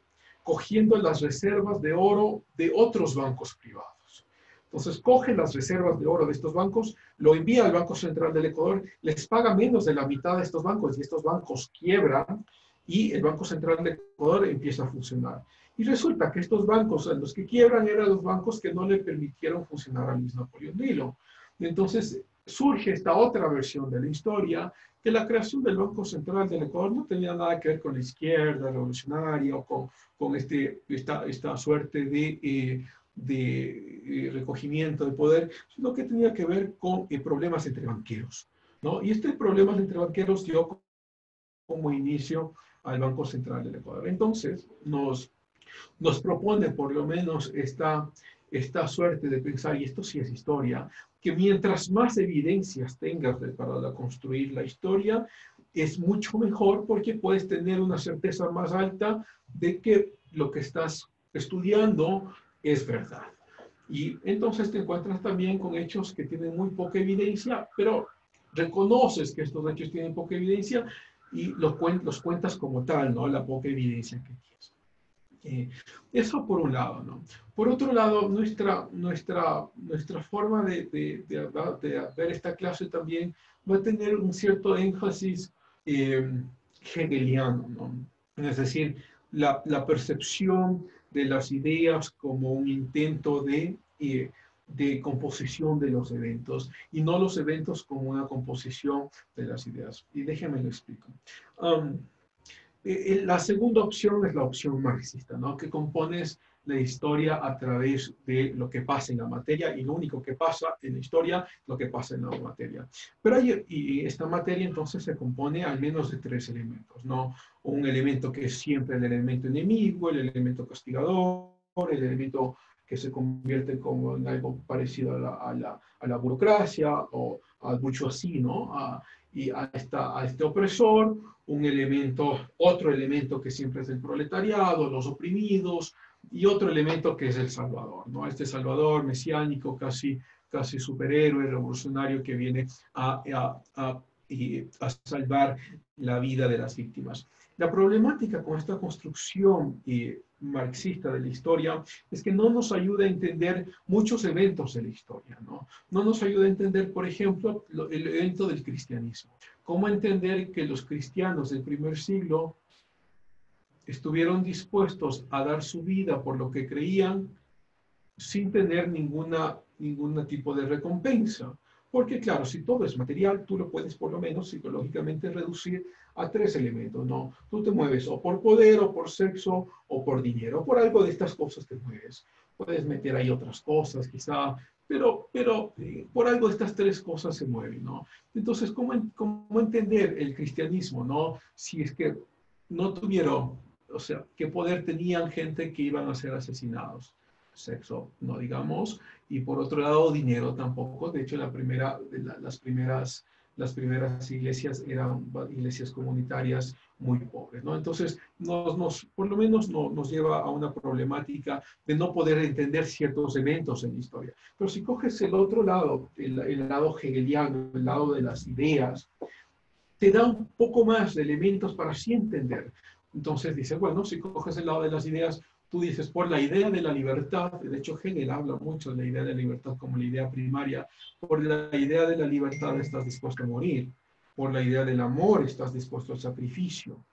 cogiendo las reservas de oro de otros bancos privados. Entonces coge las reservas de oro de estos bancos, lo envía al Banco Central del Ecuador, les paga menos de la mitad de estos bancos y estos bancos quiebran y el Banco Central del Ecuador empieza a funcionar. Y resulta que estos bancos, los que quiebran, eran los bancos que no le permitieron funcionar a Luis Napoleón Dillon. Entonces surge esta otra versión de la historia, que la creación del Banco Central del Ecuador no tenía nada que ver con la izquierda revolucionaria o con esta suerte de recogimiento de poder, sino que tenía que ver con problemas entre banqueros, ¿no? Y este problema entre banqueros dio como inicio al Banco Central del Ecuador. Entonces, nos propone por lo menos esta suerte de pensar, y esto sí es historia, que mientras más evidencias tengas para construir la historia, es mucho mejor porque puedes tener una certeza más alta de que lo que estás estudiando es verdad. Y entonces te encuentras también con hechos que tienen muy poca evidencia, pero reconoces que estos hechos tienen poca evidencia y los cuentas como tal, ¿no? La poca evidencia que tienes. Eso por un lado, ¿no? Por otro lado, nuestra forma de ver esta clase también va a tener un cierto énfasis hegeliano, ¿no? Es decir, la percepción de las ideas como un intento de composición de los eventos y no los eventos como una composición de las ideas. Y déjenme lo explico. La segunda opción es la opción marxista, ¿no? Que compones la historia a través de lo que pasa en la materia y lo único que pasa en la historia, lo que pasa en la materia. Pero esta materia entonces se compone al menos de tres elementos, ¿no? Un elemento que es siempre el elemento enemigo, el elemento castigador, el elemento que se convierte como en algo parecido a la burocracia o al bourgeoisie, ¿no? Y a este opresor, otro elemento que siempre es el proletariado, los oprimidos, y otro elemento que es el salvador, ¿no? Este salvador mesiánico, casi superhéroe, revolucionario, que viene a salvar la vida de las víctimas. La problemática con esta construcción marxista de la historia es que no nos ayuda a entender muchos eventos de la historia, ¿no? No nos ayuda a entender, por ejemplo, el evento del cristianismo. ¿Cómo entender que los cristianos del primer siglo estuvieron dispuestos a dar su vida por lo que creían sin tener ningún tipo de recompensa? Porque claro, si todo es material, tú lo puedes por lo menos psicológicamente reducir a tres elementos, ¿no? Tú te mueves o por poder, o por sexo, o por dinero. Por algo de estas cosas te mueves. Puedes meter ahí otras cosas, quizá, pero por algo de estas tres cosas se mueven, ¿no? Entonces, ¿cómo entender el cristianismo, ¿no? Si es que no tuvieron, o sea, ¿qué poder tenían gente que iban a ser asesinados? sexo no digamos, y por otro lado dinero tampoco. De hecho, las primeras iglesias eran iglesias comunitarias muy pobres, ¿no? Entonces, por lo menos nos lleva a una problemática de no poder entender ciertos eventos en la historia. Pero si coges el otro lado, el lado hegeliano, el lado de las ideas, te da un poco más de elementos para así entender. Entonces dice, bueno, si coges el lado de las ideas, tú dices, por la idea de la libertad, de hecho Hegel habla mucho de la idea de la libertad como la idea primaria, por la idea de la libertad estás dispuesto a morir, por la idea del amor estás dispuesto al sacrificio,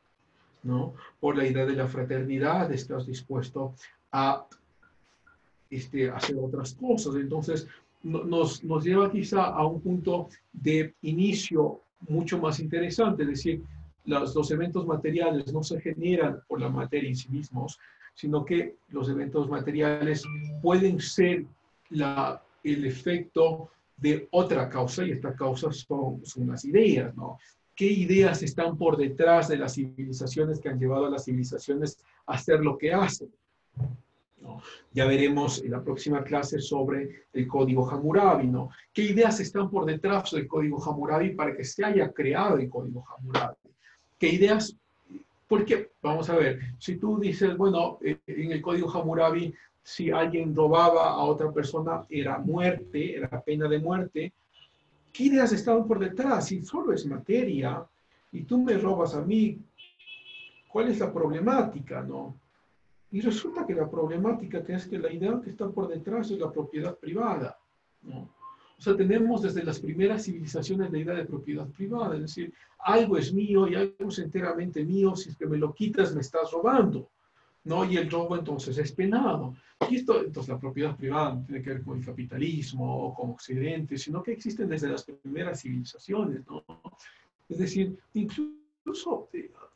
¿no? Por la idea de la fraternidad estás dispuesto a hacer otras cosas. Entonces nos lleva quizá a un punto de inicio mucho más interesante, es decir, los eventos materiales no se generan por la materia en sí mismos, sino que los eventos materiales pueden ser el efecto de otra causa, y esta causa son las ideas, ¿no? ¿Qué ideas están por detrás de las civilizaciones que han llevado a las civilizaciones a hacer lo que hacen? ¿No? Ya veremos en la próxima clase sobre el código Hammurabi, ¿no? ¿Qué ideas están por detrás del código Hammurabi para que se haya creado el código Hammurabi? ¿Qué ideas? Porque, vamos a ver, si tú dices, bueno, en el código Hammurabi, si alguien robaba a otra persona, era muerte, era pena de muerte. ¿Qué ideas estaban por detrás? Si solo es materia y tú me robas a mí, ¿cuál es la problemática, no? Y resulta que la problemática es que la idea que está por detrás es la propiedad privada, ¿no? O sea, tenemos desde las primeras civilizaciones la idea de propiedad privada, es decir, algo es mío y algo es enteramente mío, si es que me lo quitas me estás robando, ¿no? Y el robo entonces es penado. Y entonces la propiedad privada no tiene que ver con el capitalismo o con Occidente, sino que existen desde las primeras civilizaciones, ¿no? Es decir, incluso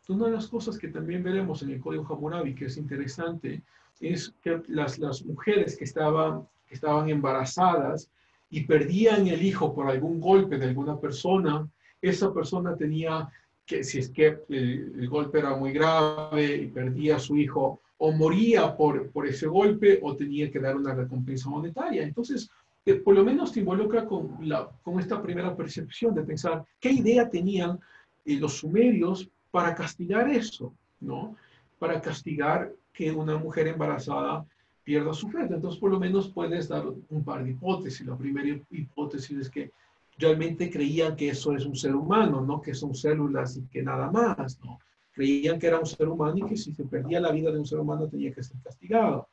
una de las cosas que también veremos en el código Hammurabi que es interesante es que las mujeres que estaban embarazadas y perdían el hijo por algún golpe de alguna persona, esa persona tenía que, si es que el golpe era muy grave y perdía a su hijo, o moría por ese golpe o tenía que dar una recompensa monetaria. Entonces, por lo menos te involucra con esta primera percepción de pensar qué idea tenían los sumerios para castigar eso, ¿no? Para castigar que una mujer embarazada pierda su feto. Entonces, por lo menos puedes dar un par de hipótesis. La primera hipótesis es que realmente creían que eso es un ser humano, no que son células y que nada más, ¿no? Creían que era un ser humano y que si se perdía la vida de un ser humano tenía que ser castigado.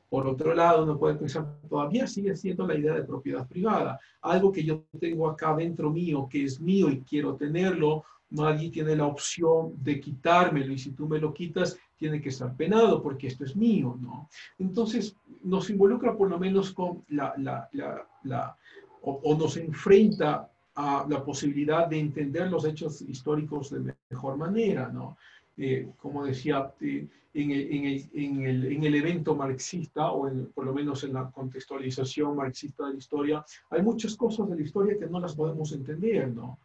Por otro lado, uno puede pensar, todavía sigue siendo la idea de propiedad privada. Algo que yo tengo acá dentro mío, que es mío y quiero tenerlo, nadie tiene la opción de quitármelo, y si tú me lo quitas, tiene que estar penado porque esto es mío, ¿no? Entonces, nos involucra por lo menos con o nos enfrenta a la posibilidad de entender los hechos históricos de mejor manera, ¿no? Como decía, en el evento marxista, o por lo menos en la contextualización marxista de la historia, hay muchas cosas de la historia que no las podemos entender, ¿no?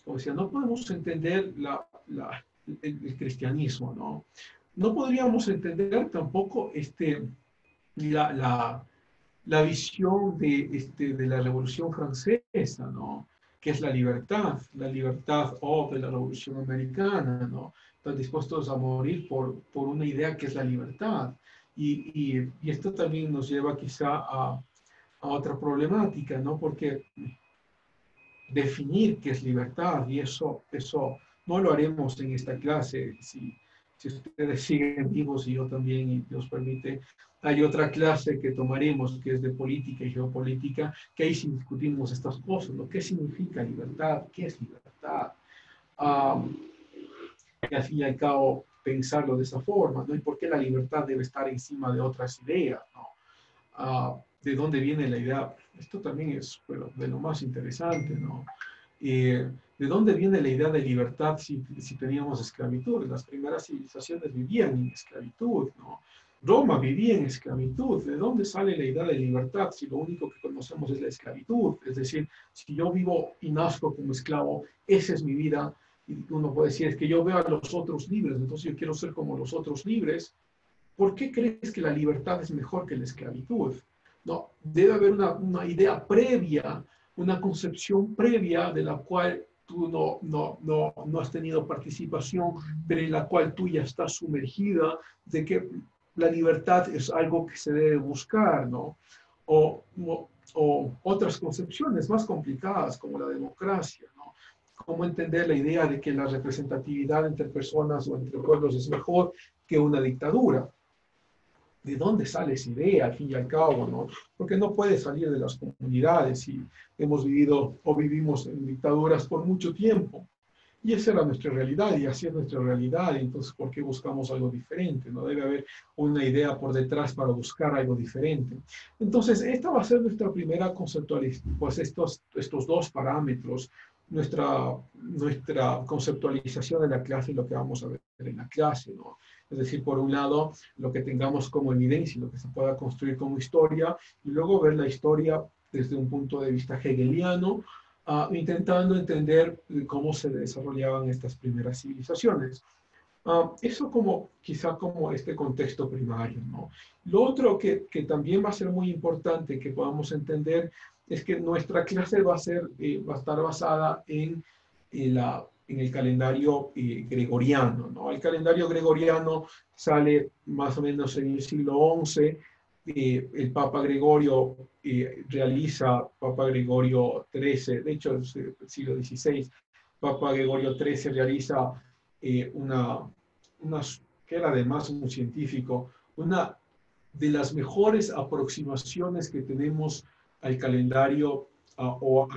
O sea, no podemos entender el cristianismo, ¿no? No podríamos entender tampoco la visión de la Revolución Francesa, ¿no? Que es la libertad de la Revolución Americana, ¿no? Están dispuestos a morir por una idea que es la libertad. Y esto también nos lleva quizá a otra problemática, ¿no? Porque definir qué es libertad, y eso no lo haremos en esta clase, si ustedes siguen vivos y yo también, y Dios permite. Hay otra clase que tomaremos, que es de política y geopolítica, que ahí sí discutimos estas cosas, ¿no? ¿Qué significa libertad? ¿Qué es libertad? Y al fin y al cabo, pensarlo de esa forma, ¿no? ¿Y por qué la libertad debe estar encima de otras ideas, ¿no? ¿De dónde viene la idea? Esto también es de lo más interesante, ¿no? ¿De dónde viene la idea de libertad si teníamos esclavitud? Las primeras civilizaciones vivían en esclavitud, ¿no? Roma vivía en esclavitud. ¿De dónde sale la idea de libertad si lo único que conocemos es la esclavitud? Es decir, si yo vivo y nazco como esclavo, esa es mi vida. Y uno puede decir, es que yo veo a los otros libres, entonces yo quiero ser como los otros libres. ¿por qué crees que la libertad es mejor que la esclavitud? No, debe haber una idea previa, una concepción previa de la cual tú no has tenido participación, pero en la cual tú ya estás sumergida, de que la libertad es algo que se debe buscar, ¿no? O otras concepciones más complicadas, como la democracia, ¿no? Cómo entender la idea de que la representatividad entre personas o entre pueblos es mejor que una dictadura. ¿De dónde sale esa idea, al fin y al cabo, no? Porque no puede salir de las comunidades y hemos vivido o vivimos en dictaduras por mucho tiempo. Y esa era nuestra realidad y así es nuestra realidad. Entonces, ¿por qué buscamos algo diferente? No debe haber una idea por detrás para buscar algo diferente. Entonces, esta va a ser nuestra primera conceptualización, pues estos dos parámetros, nuestra conceptualización de la clase y lo que vamos a ver en la clase, ¿no? Es decir, por un lado, lo que tengamos como evidencia, lo que se pueda construir como historia, y luego ver la historia desde un punto de vista hegeliano, intentando entender cómo se desarrollaban estas primeras civilizaciones. Eso quizá como este contexto primario, ¿no? Lo otro que también va a ser muy importante que podamos entender es que nuestra clase va a estar basada en el calendario gregoriano, ¿no? El calendario gregoriano sale más o menos en el siglo XI. El Papa Gregorio Papa Gregorio XIII, de hecho es el siglo XVI, Papa Gregorio XIII realiza que era además un científico, una de las mejores aproximaciones que tenemos al calendario o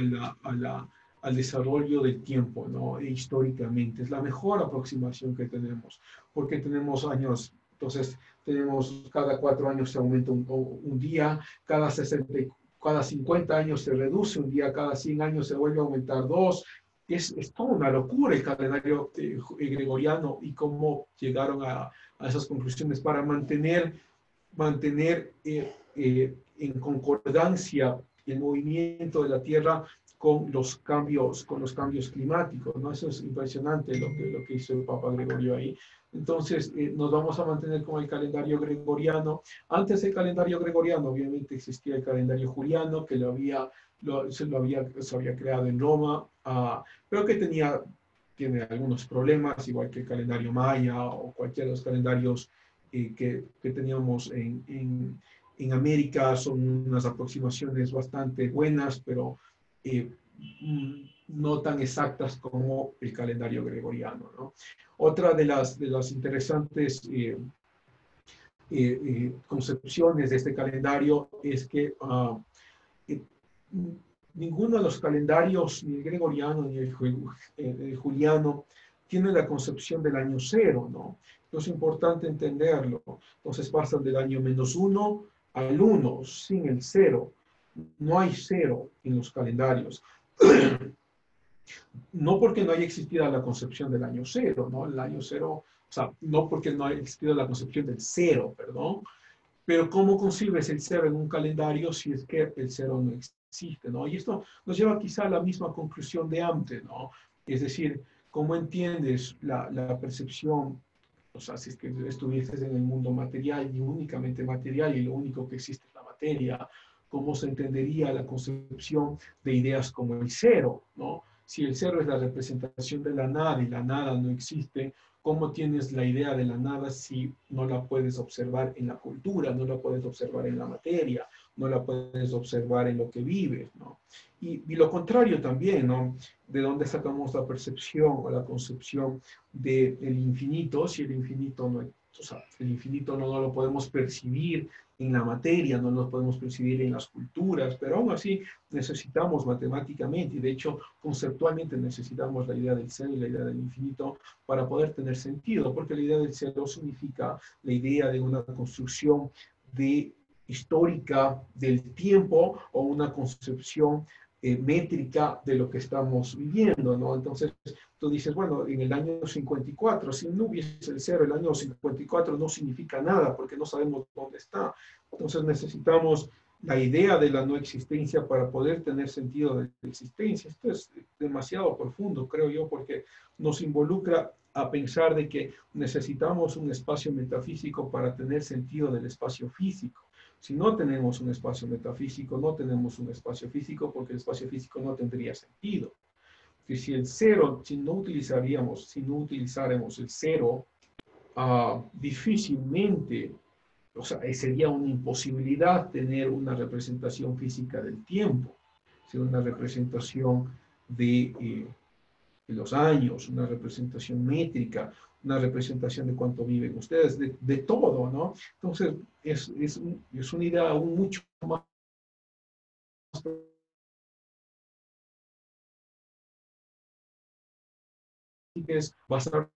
al desarrollo del tiempo, ¿no? Históricamente. Es la mejor aproximación que tenemos, porque tenemos años, entonces tenemos cada 4 años se aumenta un día, cada 50 años se reduce un día, cada 100 años se vuelve a aumentar 2. Es toda una locura el calendario gregoriano y cómo llegaron a esas conclusiones para mantener en concordancia el movimiento de la Tierra con los cambios climáticos, ¿no? Eso es impresionante lo que hizo el Papa Gregorio ahí. Entonces, nos vamos a mantener con el calendario gregoriano. Antes del calendario gregoriano, obviamente, existía el calendario juliano, que se había creado en Roma, pero que tiene algunos problemas, igual que el calendario maya o cualquiera de los calendarios que teníamos en América. Son unas aproximaciones bastante buenas, pero no tan exactas como el calendario gregoriano, ¿no? Otra de las interesantes concepciones de este calendario es que ninguno de los calendarios, ni el gregoriano ni el juliano, tiene la concepción del año cero, ¿no? Entonces es importante entenderlo. Entonces pasan del año -1 al 1, sin el 0. No hay 0 en los calendarios. No porque no haya existido la concepción del año 0, ¿no? El año 0, o sea, no porque no haya existido la concepción del 0, perdón, pero ¿cómo concibes el 0 en un calendario si es que el 0 no existe, ¿no? Y esto nos lleva quizá a la misma conclusión de antes, ¿no? Es decir, ¿cómo entiendes la percepción? O sea, si es que estuvieses en el mundo material y únicamente material y lo único que existe es la materia, ¿cómo se entendería la concepción de ideas como el 0, ¿no? Si el 0 es la representación de la nada y la nada no existe, ¿cómo tienes la idea de la nada si no la puedes observar en la cultura, no la puedes observar en la materia, no la puedes observar en lo que vives, ¿no? Y lo contrario también, ¿no? ¿De dónde sacamos la percepción o la concepción del infinito si el infinito no, o sea, el infinito no lo podemos percibir en la materia, no lo podemos percibir en las culturas, pero aún así necesitamos matemáticamente, y de hecho conceptualmente necesitamos la idea del cero y la idea del infinito para poder tener sentido, porque la idea del cero significa la idea de una construcción histórica del tiempo o una concepción métrica de lo que estamos viviendo, ¿no? Entonces, tú dices, bueno, en el año 54, si no hubiese el 0, el año 54 no significa nada porque no sabemos dónde está. Entonces necesitamos la idea de la no existencia para poder tener sentido de existencia. Esto es demasiado profundo, creo yo, porque nos involucra a pensar de que necesitamos un espacio metafísico para tener sentido del espacio físico. Si no tenemos un espacio metafísico, no tenemos un espacio físico, porque el espacio físico no tendría sentido. Y si el cero, si no utilizáramos el cero, difícilmente, o sea, sería una imposibilidad tener una representación física del tiempo, una representación de los años, una representación métrica, una representación de cuánto viven ustedes, de todo, ¿no? Entonces, es una idea aún mucho más que es basar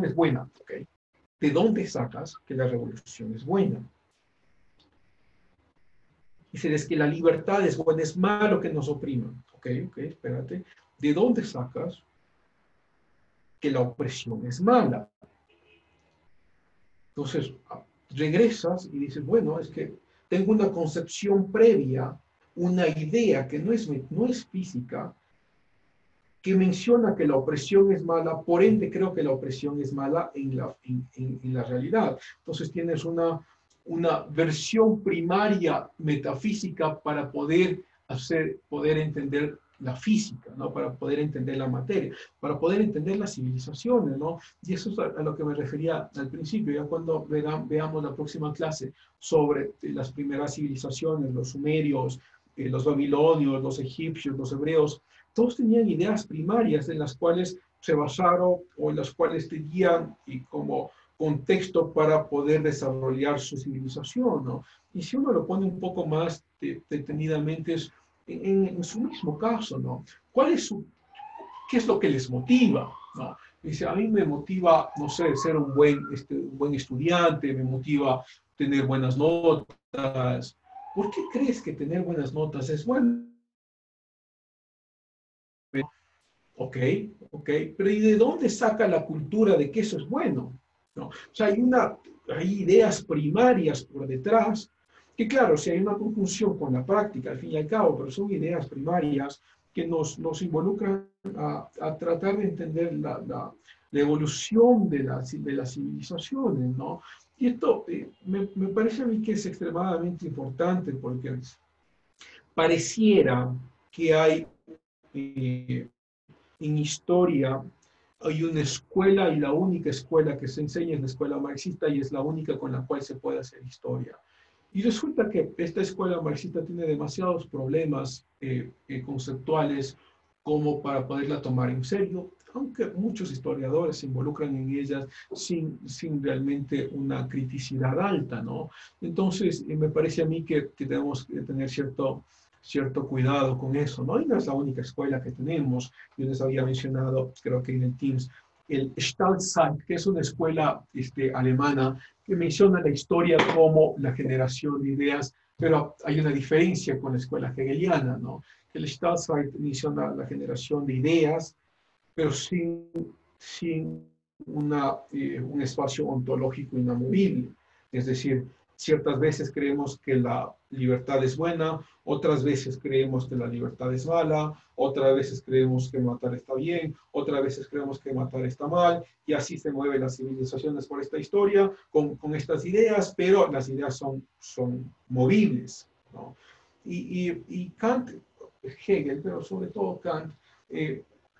es buena, ¿ok? ¿De dónde sacas que la revolución es buena? Dices que la libertad es buena, es malo que nos opriman. Ok, espérate. ¿De dónde sacas que la opresión es mala? Entonces, regresas y dices, bueno, es que tengo una concepción previa, una idea que no es física, que menciona que la opresión es mala, por ende creo que la opresión es mala en la realidad. Entonces tienes una versión primaria metafísica para poder entender la física, ¿no? Para poder entender la materia, para poder entender las civilizaciones, ¿no? Y eso es a lo que me refería al principio, ya cuando veamos la próxima clase sobre las primeras civilizaciones, los sumerios, los babilonios, los egipcios, los hebreos, todos tenían ideas primarias en las cuales se basaron o en las cuales tenían como contexto para poder desarrollar su civilización, ¿no? Y si uno lo pone un poco más detenidamente, es en su mismo caso, ¿no? ¿Qué es lo que les motiva, ¿no? Dice, a mí me motiva, no sé, ser un buen estudiante, me motiva tener buenas notas. ¿Por qué crees que tener buenas notas es bueno? Ok, pero ¿y de dónde saca la cultura de que eso es bueno? ¿No? O sea, hay ideas primarias por detrás, que claro, si hay una conjunción con la práctica, al fin y al cabo, pero son ideas primarias que nos involucran a tratar de entender la evolución de las civilizaciones, ¿no? Y esto me parece a mí que es extremadamente importante porque pareciera que hay en historia hay una escuela y la única escuela que se enseña es la escuela marxista y es la única con la cual se puede hacer historia. Y resulta que esta escuela marxista tiene demasiados problemas conceptuales como para poderla tomar en serio, aunque muchos historiadores se involucran en ellas sin realmente una criticidad alta, ¿no? Entonces, me parece a mí que tenemos que tener cierto cuidado con eso, ¿no? Y no es la única escuela que tenemos. Yo les había mencionado, creo que en el Teams, el Stahlzeit, que es una escuela alemana que menciona la historia como la generación de ideas, pero hay una diferencia con la escuela hegeliana, ¿no? El Stahlzeit menciona la generación de ideas, pero sin un espacio ontológico inamovible. Es decir, ciertas veces creemos que la libertad es buena, otras veces creemos que la libertad es mala, otras veces creemos que matar está bien, otras veces creemos que matar está mal, y así se mueven las civilizaciones por esta historia, con estas ideas, pero las ideas son movibles, ¿no? Y Kant, Hegel, pero sobre todo Kant,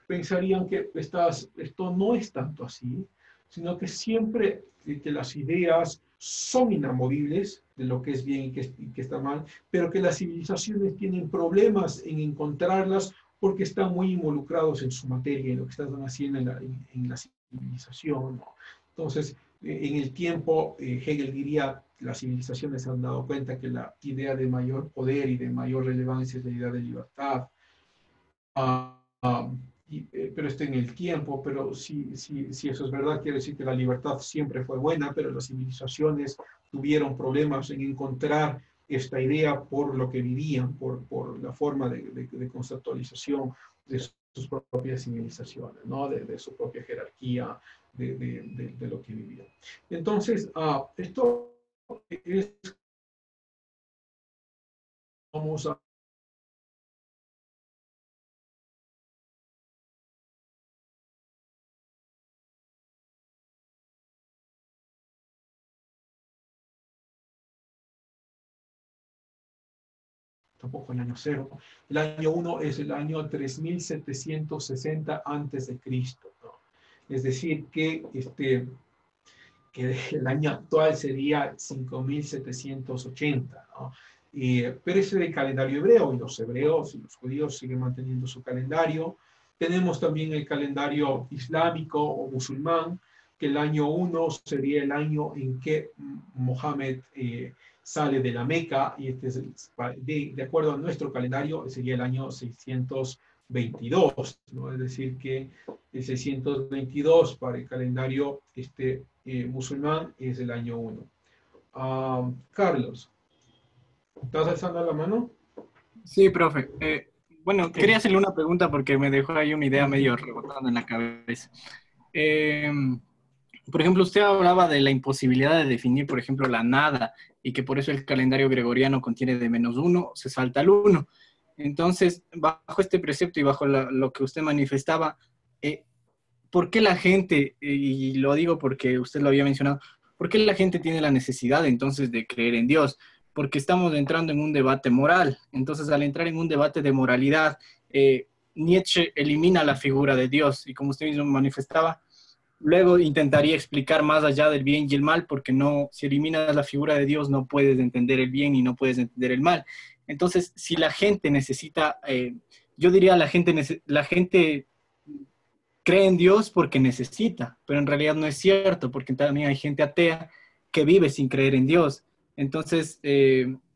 pensarían que esto no es tanto así, sino que siempre que las ideas son inamovibles de lo que es bien y que está mal, pero que las civilizaciones tienen problemas en encontrarlas porque están muy involucrados en su materia, en lo que están haciendo en la civilización, ¿no? Entonces, en el tiempo, Hegel diría, las civilizaciones se han dado cuenta que la idea de mayor poder y de mayor relevancia es la idea de libertad. Pero está en el tiempo, pero si eso es verdad, quiere decir que la libertad siempre fue buena, pero las civilizaciones tuvieron problemas en encontrar esta idea por lo que vivían, por la forma de conceptualización de sus propias civilizaciones, ¿no? De su propia jerarquía, de lo que vivían. Entonces, esto es, vamos a tampoco el año 0. El año 1 es el año 3760 antes de Cristo, ¿no? Es decir, que el año actual sería 5780, ¿no? Pero ese es el calendario hebreo, y los hebreos y los judíos siguen manteniendo su calendario. Tenemos también el calendario islámico o musulmán, que el año 1 sería el año en que Mohammed sale de la Meca, y este es de acuerdo a nuestro calendario sería el año 622, ¿no? Es decir, que el 622 para el calendario musulmán es el año 1. Carlos, ¿estás alzando la mano? Sí, profe. Bueno, quería hacerle una pregunta porque me dejó ahí una idea medio rebotando en la cabeza. Por ejemplo, usted hablaba de la imposibilidad de definir, por ejemplo, la nada, y que por eso el calendario gregoriano contiene de -1, se salta al 1. Entonces, bajo este precepto y bajo lo que usted manifestaba, ¿por qué la gente, y lo digo porque usted lo había mencionado, ¿por qué la gente tiene la necesidad entonces de creer en Dios? Porque estamos entrando en un debate moral. Entonces, al entrar en un debate de moralidad, Nietzsche elimina la figura de Dios, y como usted mismo manifestaba, luego intentaría explicar más allá del bien y el mal, porque no, si eliminas la figura de Dios no puedes entender el bien y no puedes entender el mal. Entonces, si la gente necesita, yo diría la gente cree en Dios porque necesita, pero en realidad no es cierto, porque también hay gente atea que vive sin creer en Dios. Entonces,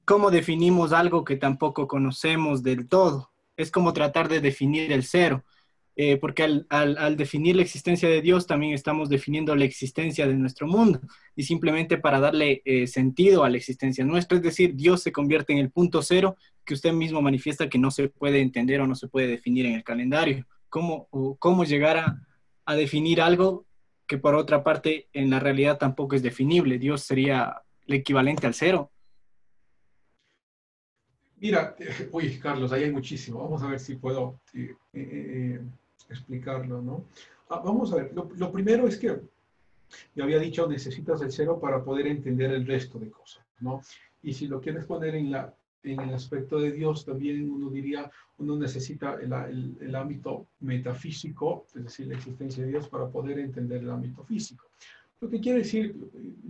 ¿cómo definimos algo que tampoco conocemos del todo? Es como tratar de definir el cero. Porque al definir la existencia de Dios también estamos definiendo la existencia de nuestro mundo, y simplemente para darle sentido a la existencia nuestra, es decir, Dios se convierte en el punto cero que usted mismo manifiesta que no se puede entender o no se puede definir en el calendario. ¿Cómo llegar a definir algo que por otra parte en la realidad tampoco es definible? Dios sería el equivalente al cero. Mira, uy, Carlos, ahí hay muchísimo. Vamos a ver si puedo explicarlo, ¿no? Vamos a ver. Lo primero es que yo había dicho, necesitas el cero para poder entender el resto de cosas, ¿no? Y si lo quieres poner en el aspecto de Dios, también uno diría, uno necesita el ámbito metafísico, es decir, la existencia de Dios, para poder entender el ámbito físico. Lo que quiere decir,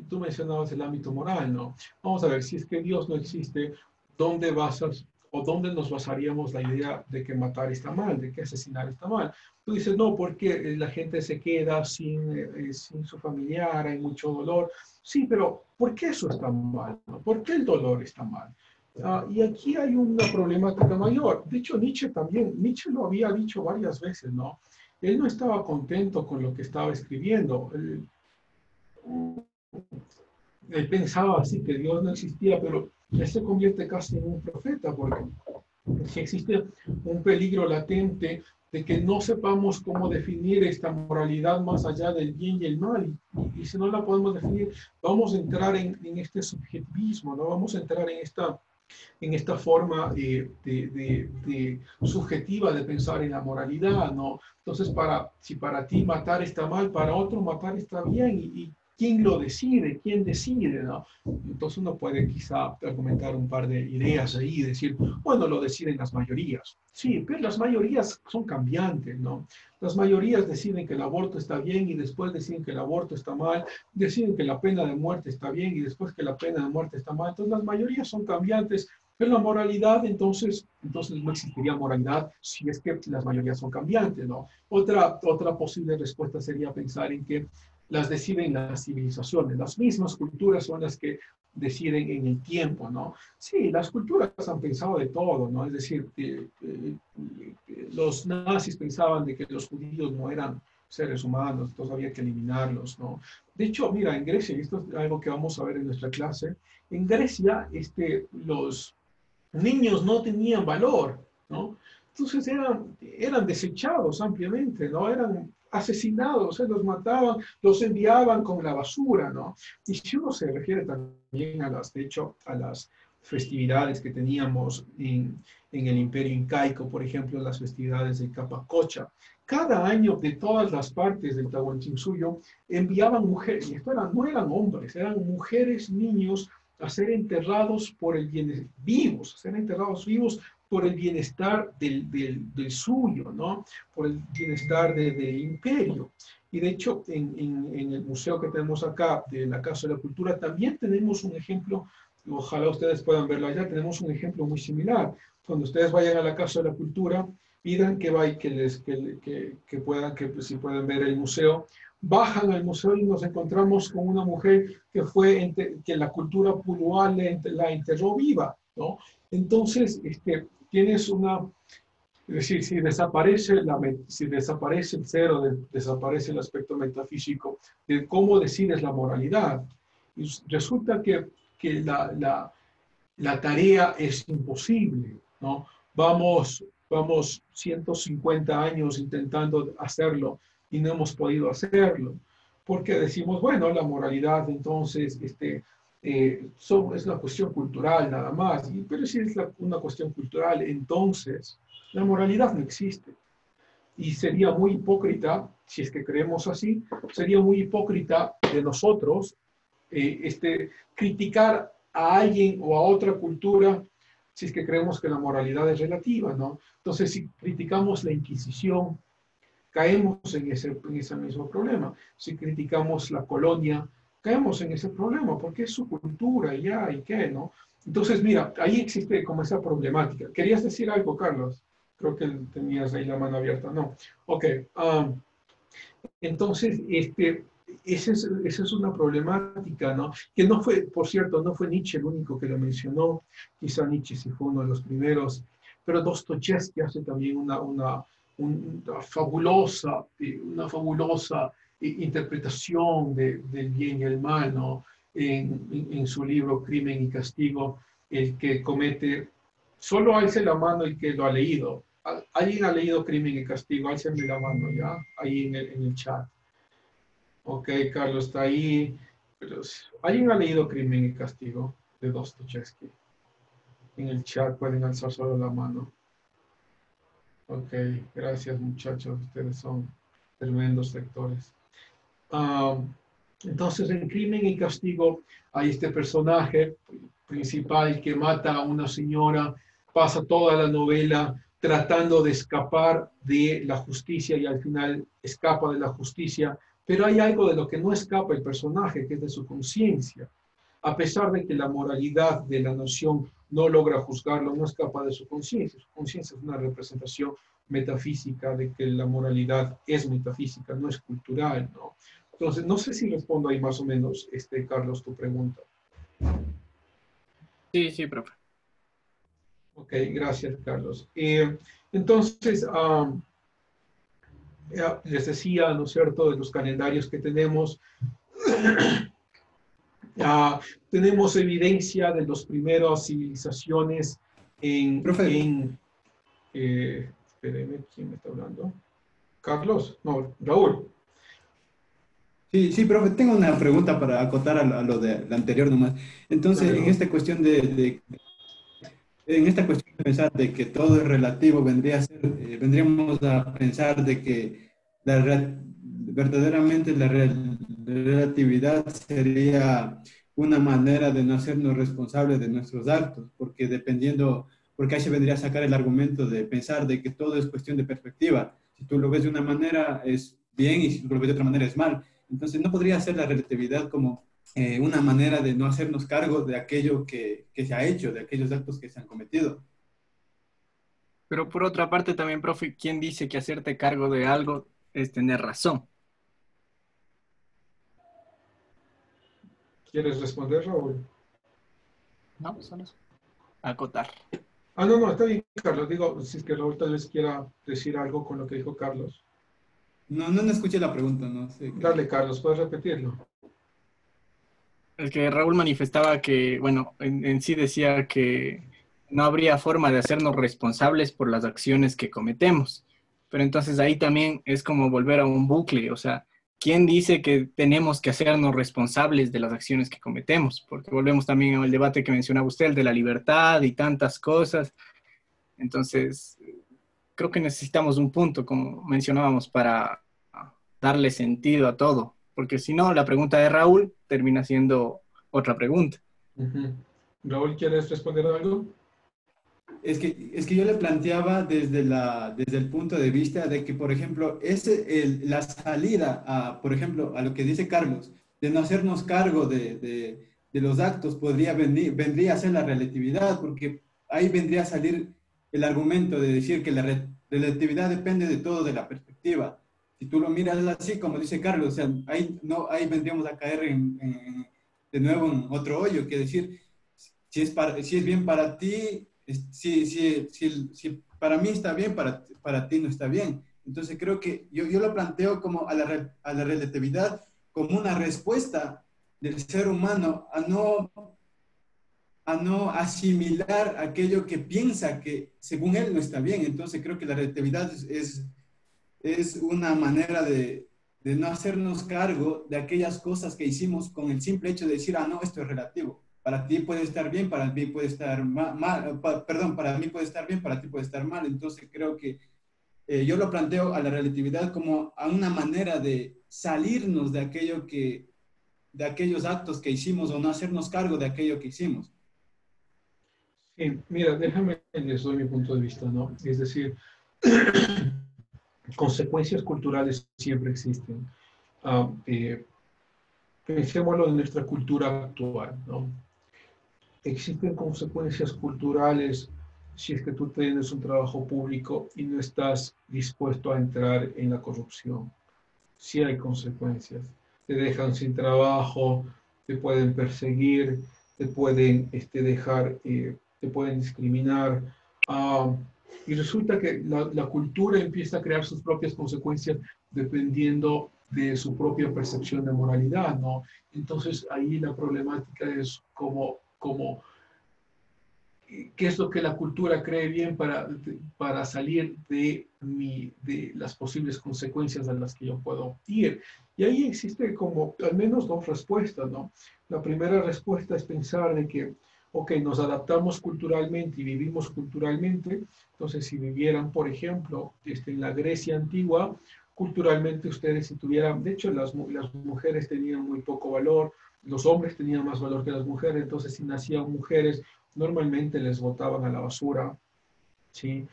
tú mencionabas el ámbito moral, ¿no? Vamos a ver, si es que Dios no existe, ¿dónde nos basaríamos la idea de que matar está mal, de que asesinar está mal? Tú dices, no, porque la gente se queda sin su familiar, hay mucho dolor. Sí, pero ¿por qué eso está mal? ¿No? ¿Por qué el dolor está mal? Y aquí hay una problemática mayor. De hecho, Nietzsche lo había dicho varias veces, ¿no? Él no estaba contento con lo que estaba escribiendo. Él pensaba así, que Dios no existía, pero él se convierte casi en un profeta, porque si existe un peligro latente de que no sepamos cómo definir esta moralidad más allá del bien y el mal, y si no la podemos definir, vamos a entrar en este subjetivismo, ¿no? Vamos a entrar en esta forma subjetiva de pensar en la moralidad, ¿no? Entonces, si para ti matar está mal, para otro matar está bien, y ¿quién lo decide? ¿Quién decide? ¿No? Entonces uno puede quizá argumentar un par de ideas ahí y decir, bueno, lo deciden las mayorías. Sí, pero las mayorías son cambiantes, ¿no? Las mayorías deciden que el aborto está bien y después deciden que el aborto está mal, deciden que la pena de muerte está bien y después que la pena de muerte está mal. Entonces las mayorías son cambiantes, pero la moralidad, entonces no existiría moralidad si es que las mayorías son cambiantes, ¿no? Otra posible respuesta sería pensar en que las deciden las civilizaciones, las mismas culturas son las que deciden en el tiempo, ¿no? Sí, las culturas han pensado de todo, ¿no? Es decir, los nazis pensaban de que los judíos no eran seres humanos, entonces había que eliminarlos, ¿no? De hecho, mira, en Grecia, y esto es algo que vamos a ver en nuestra clase, en Grecia los niños no tenían valor, ¿no? Entonces eran desechados ampliamente, ¿no? Eran asesinados, los mataban, los enviaban con la basura, ¿no? Y si uno se refiere también de hecho, a las festividades que teníamos en el Imperio Incaico, por ejemplo, las festividades de Capacocha, cada año de todas las partes del Tahuantinsuyo enviaban mujeres, y no eran hombres, eran mujeres, niños, a ser enterrados por el bienestar, vivos, a ser enterrados vivos por el bienestar del suyo, ¿no? Por el bienestar del imperio. Y de hecho, en el museo que tenemos acá, de la Casa de la Cultura, también tenemos un ejemplo, ojalá ustedes puedan verlo allá, tenemos un ejemplo muy similar. Cuando ustedes vayan a la Casa de la Cultura, pidan si pueden ver el museo, bajan al museo y nos encontramos con una mujer que la cultura puluá la enterró viva, ¿no? Entonces, tienes es decir, si desaparece el ser o desaparece el aspecto metafísico de cómo decides la moralidad. Y resulta que la tarea es imposible, ¿no? Vamos 150 años intentando hacerlo y no hemos podido hacerlo, porque decimos, bueno, la moralidad entonces es una cuestión cultural nada más, pero si es una cuestión cultural, entonces la moralidad no existe. Y sería muy hipócrita, si es que creemos así, sería muy hipócrita de nosotros criticar a alguien o a otra cultura si es que creemos que la moralidad es relativa, ¿no? Entonces, si criticamos la Inquisición, caemos en ese mismo problema. Si criticamos la colonia, caemos en ese problema, porque es su cultura y ya, ¿y qué, no? Entonces, mira, ahí existe como esa problemática. ¿Querías decir algo, Carlos? Creo que tenías ahí la mano abierta, ¿no? Ok. Entonces, esa es una problemática, ¿no? Que no fue, por cierto, no fue Nietzsche el único que lo mencionó. Quizá Nietzsche sí fue uno de los primeros, pero Dostoyevsky hace también una fabulosa interpretación del bien y el mal, ¿no? En su libro Crimen y Castigo, el que comete, solo alce la mano el que lo ha leído. ¿Alguien ha leído Crimen y Castigo? Álcenme la mano, ¿ya? Ahí en el chat. Ok, Carlos está ahí. Pero, ¿alguien ha leído Crimen y Castigo de Dostoyevsky? En el chat pueden alzar solo la mano. Ok, gracias muchachos, ustedes son tremendos lectores. Entonces, en Crimen y Castigo hay este personaje principal que mata a una señora, pasa toda la novela tratando de escapar de la justicia y al final escapa de la justicia, pero hay algo de lo que no escapa el personaje, que es de su conciencia. A pesar de que la moralidad de la nación no logra juzgarlo, no escapa de su conciencia. Su conciencia es una representación metafísica de que la moralidad es metafísica, no es cultural, ¿no? Entonces, no sé si respondo ahí más o menos, Carlos, tu pregunta. Sí, profe. Ok, gracias, Carlos. Entonces, les decía, ¿no es cierto?, de los calendarios que tenemos, tenemos evidencia de las primeras civilizaciones espérenme, ¿quién me está hablando? ¿Carlos? No, Raúl. Sí, profe, tengo una pregunta para acotar a lo de la anterior nomás. Entonces, en esta cuestión de pensar de que todo es relativo, vendríamos a pensar de que verdaderamente la relatividad sería una manera de no hacernos responsables de nuestros actos, porque ahí se vendría a sacar el argumento de pensar de que todo es cuestión de perspectiva. Si tú lo ves de una manera es bien y si tú lo ves de otra manera es mal. Entonces no podría ser la relatividad como una manera de no hacernos cargo de aquello que se ha hecho, de aquellos actos que se han cometido. Pero por otra parte también, profe, ¿quién dice que hacerte cargo de algo es tener razón? ¿Quieres responder, Raúl? No, solo acotar. No, está bien, Carlos. Digo, si es que Raúl tal vez quiera decir algo con lo que dijo Carlos. No escuché la pregunta, no sé. Dale, Carlos, ¿puedes repetirlo? Es que Raúl manifestaba que, bueno, en sí decía que no habría forma de hacernos responsables por las acciones que cometemos. Pero entonces ahí también es como volver a un bucle, o sea, ¿quién dice que tenemos que hacernos responsables de las acciones que cometemos? Porque volvemos también al debate que mencionaba usted, el de la libertad y tantas cosas. Entonces, creo que necesitamos un punto, como mencionábamos, para darle sentido a todo. Porque si no, la pregunta de Raúl termina siendo otra pregunta. Raúl, ¿quieres responder algo? Es que yo le planteaba desde el punto de vista de que, por ejemplo, la salida, por ejemplo, a lo que dice Carlos, de no hacernos cargo de los actos, vendría a ser la relatividad, porque ahí vendría a salir el argumento de decir que la relatividad depende de todo, de la perspectiva. Si tú lo miras así, como dice Carlos, o sea, ahí vendríamos a caer de nuevo en otro hoyo, que decir, si es bien para ti, si para mí está bien, para ti no está bien. Entonces creo que yo lo planteo como a la relatividad como una respuesta del ser humano a no asimilar aquello que piensa que según él no está bien. Entonces creo que la relatividad es una manera de no hacernos cargo de aquellas cosas que hicimos con el simple hecho de decir, no, esto es relativo. Para ti puede estar bien, para mí puede estar mal, para mí puede estar bien, para ti puede estar mal. Entonces creo que yo lo planteo a la relatividad como a una manera de salirnos de aquellos actos que hicimos o no hacernos cargo de aquello que hicimos. Sí, mira, déjame les doy mi punto de vista, ¿no? Es decir, consecuencias culturales siempre existen. Pensémoslo en nuestra cultura actual, ¿no? Existen consecuencias culturales si es que tú tienes un trabajo público y no estás dispuesto a entrar en la corrupción. Sí hay consecuencias. Te dejan sin trabajo, te pueden perseguir, te pueden dejar, te pueden discriminar. Y resulta que la cultura empieza a crear sus propias consecuencias dependiendo de su propia percepción de moralidad, ¿no? Entonces ahí la problemática es qué es lo que la cultura cree bien para salir de las posibles consecuencias a las que yo puedo ir. Y ahí existe como al menos dos respuestas, ¿no? La primera respuesta es pensar de que, ok, nos adaptamos culturalmente y vivimos culturalmente. Entonces, si vivieran, por ejemplo, en la Grecia antigua, culturalmente ustedes si tuvieran, de hecho las mujeres tenían muy poco valor, los hombres tenían más valor que las mujeres, entonces si nacían mujeres, normalmente les botaban a la basura, ¿sí?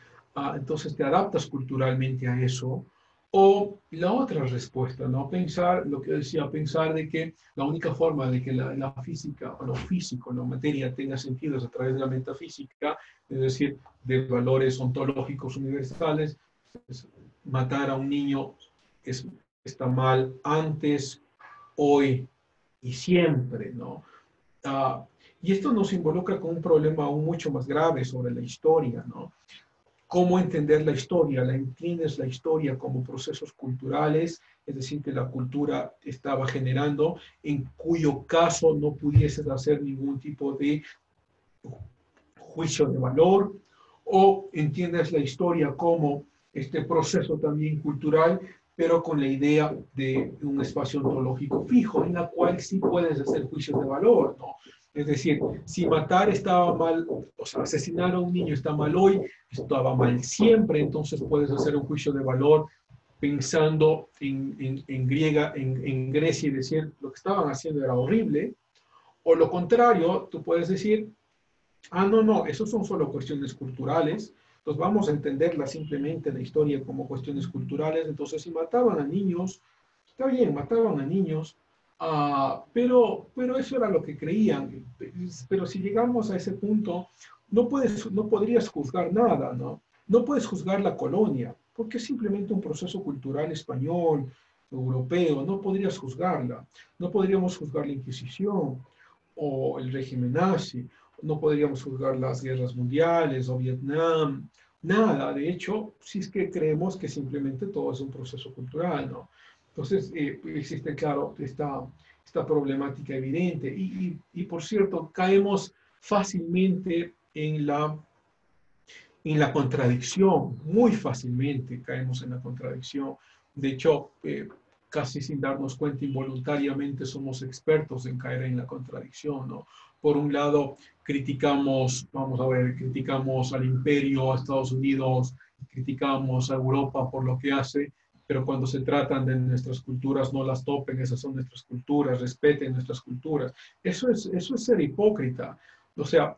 Entonces te adaptas culturalmente a eso. O la otra respuesta, ¿no? Pensar, lo que decía, pensar de que la única forma de que la física, o lo físico, la materia tenga sentido es a través de la metafísica, es decir, de valores ontológicos universales. Pues, matar a un niño está mal antes, hoy y siempre, ¿no? Y esto nos involucra con un problema aún mucho más grave sobre la historia, ¿no? ¿Cómo entender la historia? ¿La entiendes la historia como procesos culturales? Es decir, que la cultura estaba generando, en cuyo caso no pudieses hacer ningún tipo de juicio de valor, o entiendes la historia como este proceso también cultural, pero con la idea de un espacio ontológico fijo, en la cual sí puedes hacer juicios de valor, ¿no? Es decir, si matar estaba mal, o sea, asesinar a un niño está mal hoy, estaba mal siempre, entonces puedes hacer un juicio de valor pensando en Grecia y decir, lo que estaban haciendo era horrible, o lo contrario, tú puedes decir, no, esos son solo cuestiones culturales, entonces vamos a entenderla simplemente la historia como cuestiones culturales. Entonces si mataban a niños, está bien, mataban a niños, pero eso era lo que creían. Pero si llegamos a ese punto, no podrías juzgar nada, ¿no? No puedes juzgar la colonia, porque es simplemente un proceso cultural español, europeo, no podrías juzgarla. No podríamos juzgar la Inquisición o el régimen nazi, no podríamos juzgar las guerras mundiales o Vietnam, nada. De hecho, si es que creemos que simplemente todo es un proceso cultural, ¿no? Entonces, existe, claro, esta esta problemática evidente. Y por cierto, caemos fácilmente en la contradicción, muy fácilmente caemos en la contradicción. De hecho, casi sin darnos cuenta, involuntariamente somos expertos en caer en la contradicción, ¿no? Por un lado, criticamos al imperio, a Estados Unidos, criticamos a Europa por lo que hace, pero cuando se tratan de nuestras culturas, no las topen, esas son nuestras culturas, respeten nuestras culturas. Eso es ser hipócrita. O sea,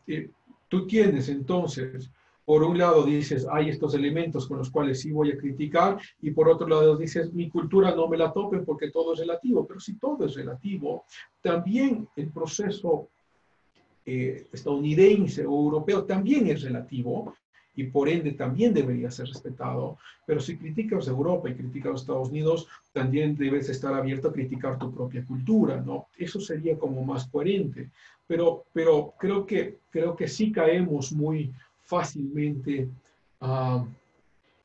tú tienes entonces, por un lado dices, hay estos elementos con los cuales sí voy a criticar, y por otro lado dices, mi cultura no me la topen porque todo es relativo. Pero si todo es relativo, también el proceso estadounidense o europeo también es relativo, y por ende también debería ser respetado. Pero si criticas a Europa y criticas a Estados Unidos, también debes estar abierto a criticar tu propia cultura, ¿no? Eso sería como más coherente. Pero creo que sí caemos muy fácilmente,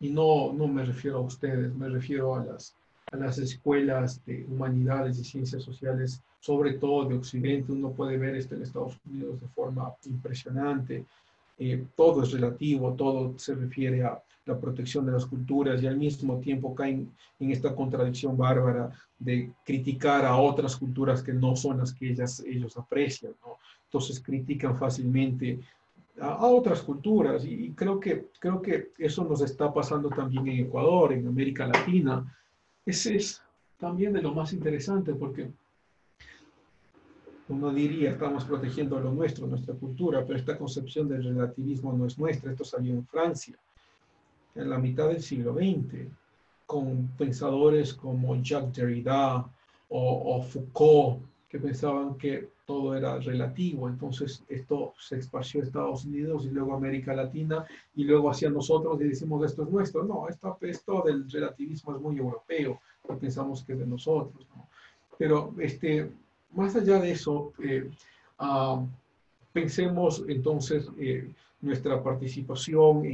y no me refiero a ustedes, me refiero a las escuelas de humanidades y ciencias sociales, sobre todo de Occidente. Uno puede ver esto en Estados Unidos de forma impresionante. Todo es relativo, todo se refiere a la protección de las culturas, y al mismo tiempo caen en esta contradicción bárbara de criticar a otras culturas que no son las que ellos aprecian, ¿no? Entonces critican fácilmente a otras culturas, y creo que eso nos está pasando también en Ecuador, en América Latina. Ese es también de lo más interesante, porque uno diría, estamos protegiendo lo nuestro, nuestra cultura, pero esta concepción del relativismo no es nuestra. Esto salió en Francia, en la mitad del siglo XX, con pensadores como Jacques Derrida o Foucault, que pensaban que todo era relativo. Entonces esto se esparció a Estados Unidos y luego a América Latina, y luego hacia nosotros, y decimos, esto es nuestro. No, esto del relativismo es muy europeo, y pensamos que es de nosotros, ¿no? Pero más allá de eso, pensemos entonces nuestra participación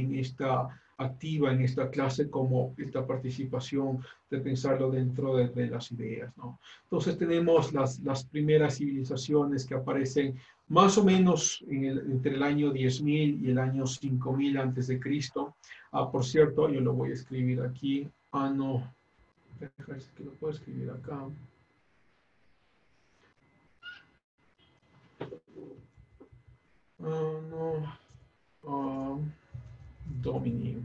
activa en esta clase como esta participación de pensarlo dentro de las ideas, ¿no? Entonces tenemos las primeras civilizaciones que aparecen más o menos entre el año 10.000 y el año 5.000 antes de Cristo. Por cierto, yo lo voy a escribir aquí. No, déjame ver que lo puedo escribir acá. Domini.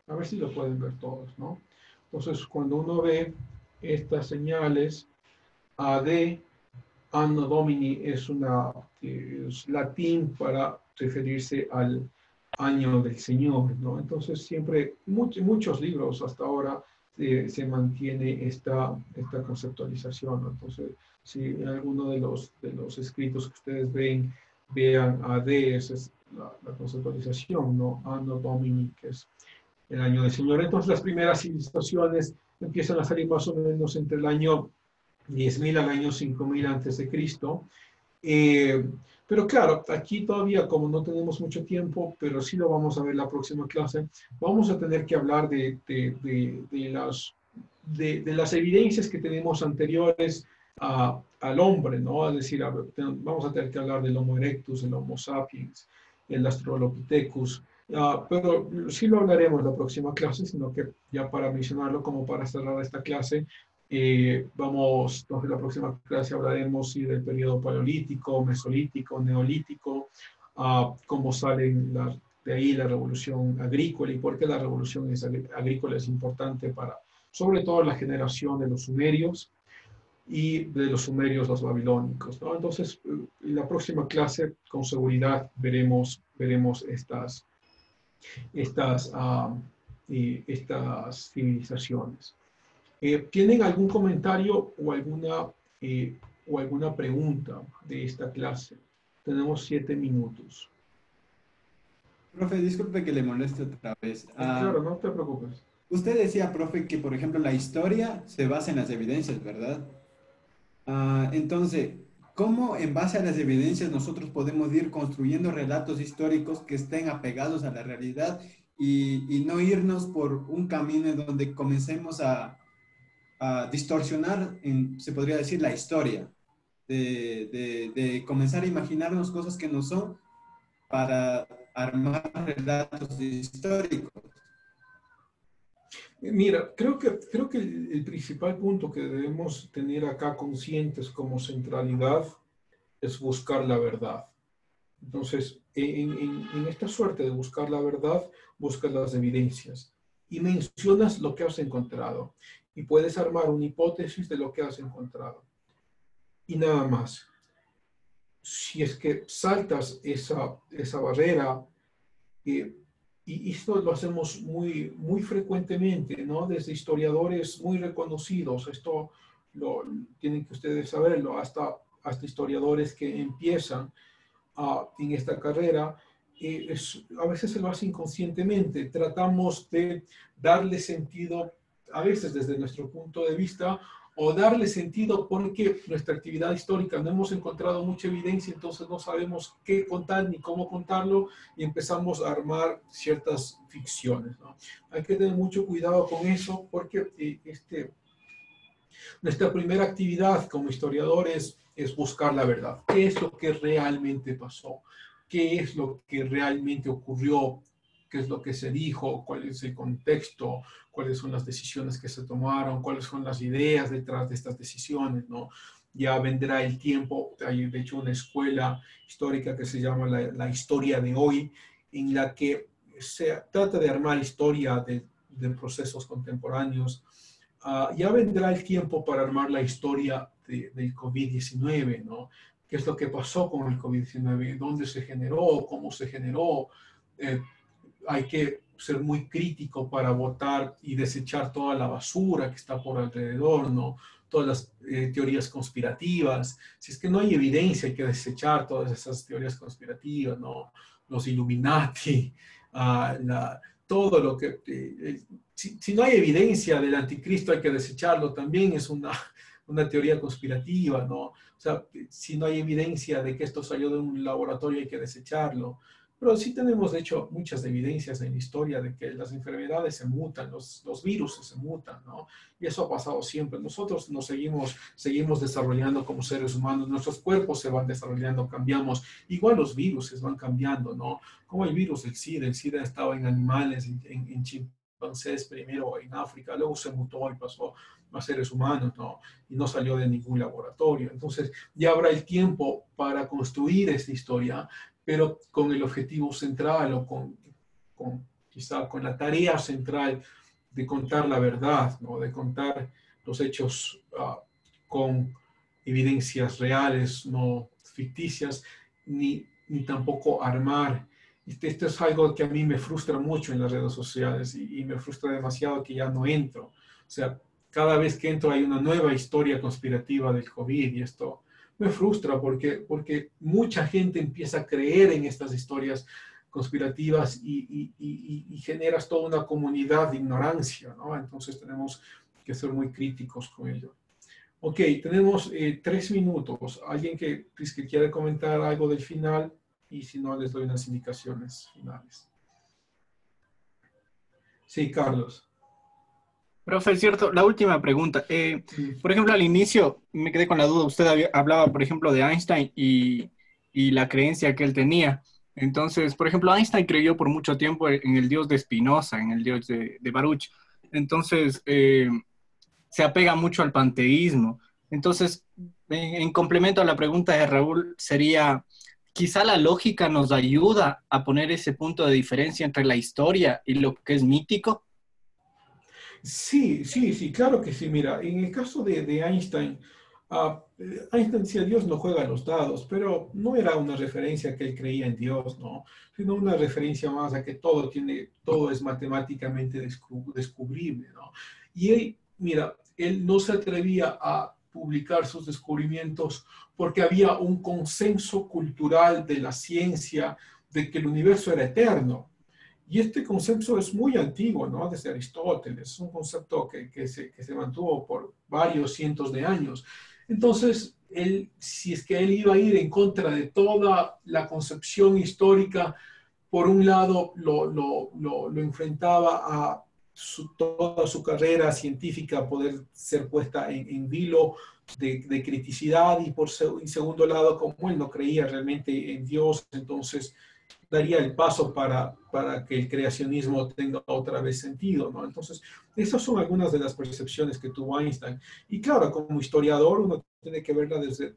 A ver si lo pueden ver todos, ¿no? Entonces, cuando uno ve estas señales, AD, Anno Domini, es latín para referirse al año del Señor, ¿no? Entonces, siempre, muchos libros hasta ahora se mantiene esta conceptualización, ¿no? Entonces, si en alguno de los escritos que ustedes vean AD, esa es la conceptualización, ¿no? Anno Domini, que es el año del Señor. Entonces las primeras civilizaciones empiezan a salir más o menos entre el año 10.000 al año 5.000 antes de Cristo. Pero claro, aquí todavía, como no tenemos mucho tiempo, pero sí lo vamos a ver la próxima clase, vamos a tener que hablar de las evidencias que tenemos anteriores al hombre, ¿no? Es decir, vamos a tener que hablar del Homo erectus, el Homo sapiens, el Australopithecus, pero sí lo hablaremos la próxima clase, sino que ya para mencionarlo, como para cerrar esta clase, entonces la próxima clase hablaremos del periodo paleolítico, mesolítico, neolítico, cómo salen de ahí la revolución agrícola y por qué la revolución agrícola es importante para, sobre todo, la generación de los sumerios, y de los sumerios los babilónicos, ¿no? Entonces, en la próxima clase, con seguridad, veremos estas civilizaciones. ¿Tienen algún comentario o alguna pregunta de esta clase? Tenemos 7 minutos. Profe, disculpe que le moleste otra vez. Claro, no te preocupes. Usted decía, profe, que por ejemplo la historia se basa en las evidencias, ¿verdad? Entonces, ¿cómo en base a las evidencias nosotros podemos ir construyendo relatos históricos que estén apegados a la realidad y no irnos por un camino en donde comencemos a distorsionar, se podría decir, la historia? de comenzar a imaginarnos cosas que no son para armar relatos históricos. Mira, creo que el principal punto que debemos tener acá conscientes como centralidad es buscar la verdad. Entonces, en esta suerte de buscar la verdad, buscas las evidencias y mencionas lo que has encontrado y puedes armar una hipótesis de lo que has encontrado. Y nada más. Si es que saltas esa barrera, y esto lo hacemos muy frecuentemente, ¿no? Desde historiadores muy reconocidos, esto tienen que ustedes saberlo, hasta historiadores que empiezan en esta carrera, a veces se lo hace inconscientemente. Tratamos de darle sentido, a veces desde nuestro punto de vista, o darle sentido porque nuestra actividad histórica no hemos encontrado mucha evidencia, entonces no sabemos qué contar ni cómo contarlo y empezamos a armar ciertas ficciones, ¿no? Hay que tener mucho cuidado con eso porque nuestra primera actividad como historiadores es buscar la verdad. ¿Qué es lo que realmente pasó? ¿Qué es lo que realmente ocurrió? ¿Qué es lo que se dijo? ¿Cuál es el contexto? ¿Cuáles son las decisiones que se tomaron? ¿Cuáles son las ideas detrás de estas decisiones, ¿no? Ya vendrá el tiempo. Hay de hecho una escuela histórica que se llama la historia de hoy, en la que se trata de armar historia de procesos contemporáneos. Ya vendrá el tiempo para armar la historia del COVID-19, ¿no? ¿Qué es lo que pasó con el COVID-19? ¿Dónde se generó? ¿Cómo se generó? Hay que ser muy crítico para votar y desechar toda la basura que está por alrededor, ¿no? Todas las teorías conspirativas. Si es que no hay evidencia, hay que desechar todas esas teorías conspirativas, ¿no? Los Illuminati, todo lo que... si no hay evidencia del anticristo, hay que desecharlo. También es una teoría conspirativa, ¿no? O sea, si no hay evidencia de que esto salió de un laboratorio, hay que desecharlo. Pero sí tenemos, de hecho, muchas evidencias en la historia de que las enfermedades se mutan, los virus se mutan, ¿no? Y eso ha pasado siempre. Nosotros nos seguimos desarrollando como seres humanos, nuestros cuerpos se van desarrollando, cambiamos. Igual los virus se van cambiando, ¿no? Como el virus del SIDA estaba en animales, en chimpancés primero, en África, luego se mutó y pasó a seres humanos, ¿no? Y no salió de ningún laboratorio. Entonces, ya habrá el tiempo para construir esta historia, pero con el objetivo central o quizá con la tarea central de contar la verdad, ¿no? De contar los hechos con evidencias reales, no ficticias, ni tampoco armar. Esto es algo que a mí me frustra mucho en las redes sociales y me frustra demasiado que ya no entro. O sea, cada vez que entro hay una nueva historia conspirativa del COVID y esto me frustra porque mucha gente empieza a creer en estas historias conspirativas y generas toda una comunidad de ignorancia, ¿no? Entonces tenemos que ser muy críticos con ello. Ok, tenemos 3 minutos. ¿Alguien que quiere comentar algo del final? Y si no, les doy unas indicaciones finales. Sí, Carlos. Profe, es cierto, la última pregunta. Por ejemplo, al inicio me quedé con la duda. Usted hablaba, por ejemplo, de Einstein y la creencia que él tenía. Entonces, por ejemplo, Einstein creyó por mucho tiempo en el Dios de Spinoza, en el Dios de Baruch. Entonces, se apega mucho al panteísmo. Entonces, en complemento a la pregunta de Raúl, sería, quizá la lógica nos ayuda a poner ese punto de diferencia entre la historia y lo que es mítico. Sí, claro que sí. Mira, en el caso de Einstein, Einstein decía Dios no juega a los dados, pero no era una referencia a que él creía en Dios, ¿no? Sino una referencia más a que todo es matemáticamente descubrible, ¿no? Y él, mira, él no se atrevía a publicar sus descubrimientos porque había un consenso cultural de la ciencia de que el universo era eterno. Y este concepto es muy antiguo, ¿no? Desde Aristóteles. Es un concepto que se mantuvo por varios cientos de años. Entonces, si es que él iba a ir en contra de toda la concepción histórica, por un lado lo enfrentaba a toda su carrera científica poder ser puesta en vilo, de criticidad y en segundo lado, como él no creía realmente en Dios, entonces daría el paso para que el creacionismo tenga otra vez sentido, ¿no? Entonces, esas son algunas de las percepciones que tuvo Einstein. Y claro, como historiador uno tiene que verla desde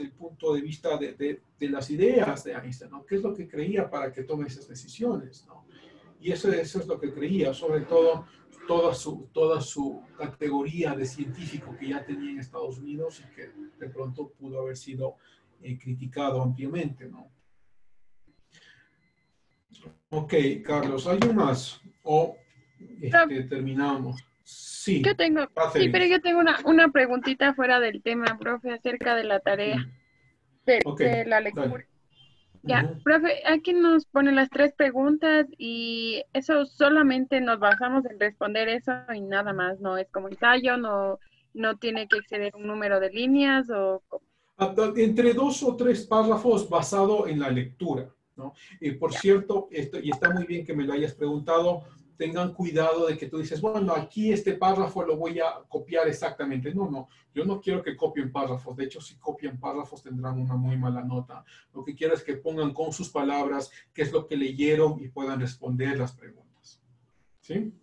el punto de vista de las ideas de Einstein, ¿no? ¿Qué es lo que creía para que tome esas decisiones, ¿no? Y eso es lo que creía, sobre todo toda su categoría de científico que ya tenía en Estados Unidos y que de pronto pudo haber sido criticado ampliamente, ¿no? Ok, Carlos, ¿alguien más? ¿O terminamos? Sí. Yo tengo, sí, pero yo tengo una preguntita fuera del tema, profe, acerca de la tarea de la lectura. Dale. Ya, profe, aquí nos ponen las 3 preguntas y eso solamente nos basamos en responder eso y nada más, no es como ensayo, no tiene que exceder un número de líneas o... Entre 2 o 3 párrafos basado en la lectura, ¿no? Por cierto, y está muy bien que me lo hayas preguntado, tengan cuidado de que tú dices, bueno, aquí este párrafo lo voy a copiar exactamente. No, yo no quiero que copien párrafos. De hecho, si copian párrafos tendrán una muy mala nota. Lo que quiero es que pongan con sus palabras qué es lo que leyeron y puedan responder las preguntas. ¿Sí?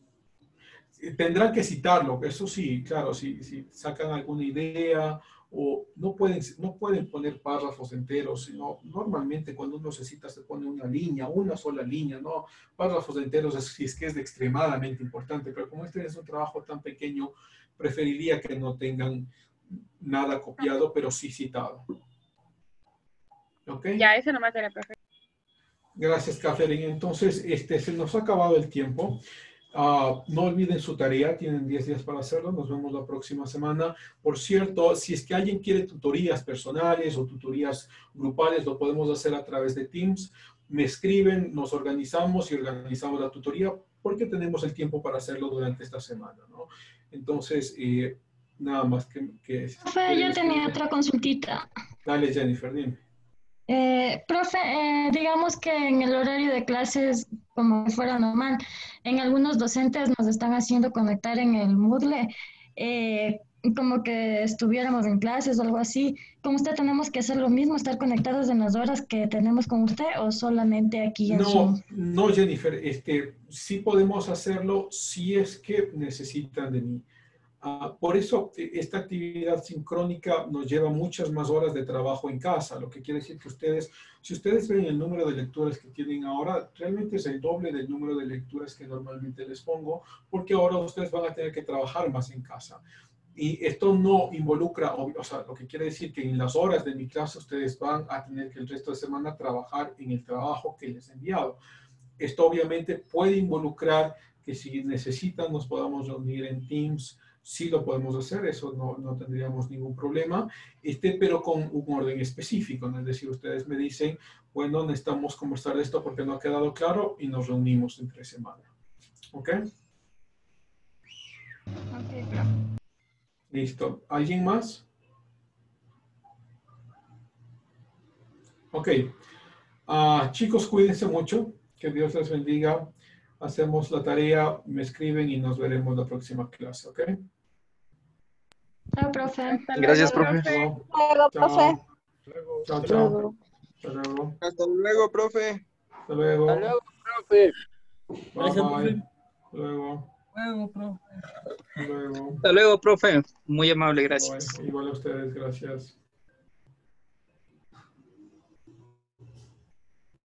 Tendrán que citarlo, eso sí, claro, si sacan alguna idea o no pueden poner párrafos enteros, sino normalmente cuando uno se cita se pone una sola línea, ¿no? Párrafos enteros si es que es extremadamente importante, pero como este es un trabajo tan pequeño, preferiría que no tengan nada copiado, pero sí citado. ¿Ok? Ya, eso nomás era perfecto. Gracias, Catherine. Entonces, se nos ha acabado el tiempo. No olviden su tarea, tienen 10 días para hacerlo, nos vemos la próxima semana. Por cierto, si es que alguien quiere tutorías personales o tutorías grupales, lo podemos hacer a través de Teams. Me escriben, nos organizamos y organizamos la tutoría porque tenemos el tiempo para hacerlo durante esta semana, ¿no? Entonces, nada más que Profe, yo tenía otra consultita. Dale, Jennifer, dime. Profe, digamos que en el horario de clases, como si fuera normal, en algunos docentes nos están haciendo conectar en el Moodle, como que estuviéramos en clases o algo así. ¿Con usted tenemos que hacer lo mismo, estar conectados en las horas que tenemos con usted o solamente aquí en Zoom? No, Jennifer, sí podemos hacerlo si es que necesitan de mí. Por eso esta actividad sincrónica nos lleva muchas más horas de trabajo en casa, lo que quiere decir que ustedes, si ustedes ven el número de lecturas que tienen ahora, realmente es el doble del número de lecturas que normalmente les pongo, porque ahora ustedes van a tener que trabajar más en casa. Y esto no involucra, o sea, lo que quiere decir que en las horas de mi clase ustedes van a tener que el resto de semana trabajar en el trabajo que les he enviado. Esto obviamente puede involucrar que si necesitan nos podamos reunir en Teams. Sí lo podemos hacer, eso no tendríamos ningún problema, pero con un orden específico, ¿no? Es decir, ustedes me dicen, bueno, necesitamos conversar de esto porque no ha quedado claro y nos reunimos entre semana. ¿Ok? Ok, claro. Listo. ¿Alguien más? Ok. Chicos, cuídense mucho, que Dios les bendiga. Hacemos la tarea, me escriben y nos veremos la próxima clase, ¿ok? Chao, profe. Gracias, profe. Luego, profe. Chao, chao. Hasta luego. Hasta luego, profe. Hasta luego. Hasta luego, profe. Gracias, Bye, bye. profe. Hasta luego. Luego, profe. Hasta luego. Hasta luego, profe. Muy amable, gracias. Bye. Igual a ustedes, gracias.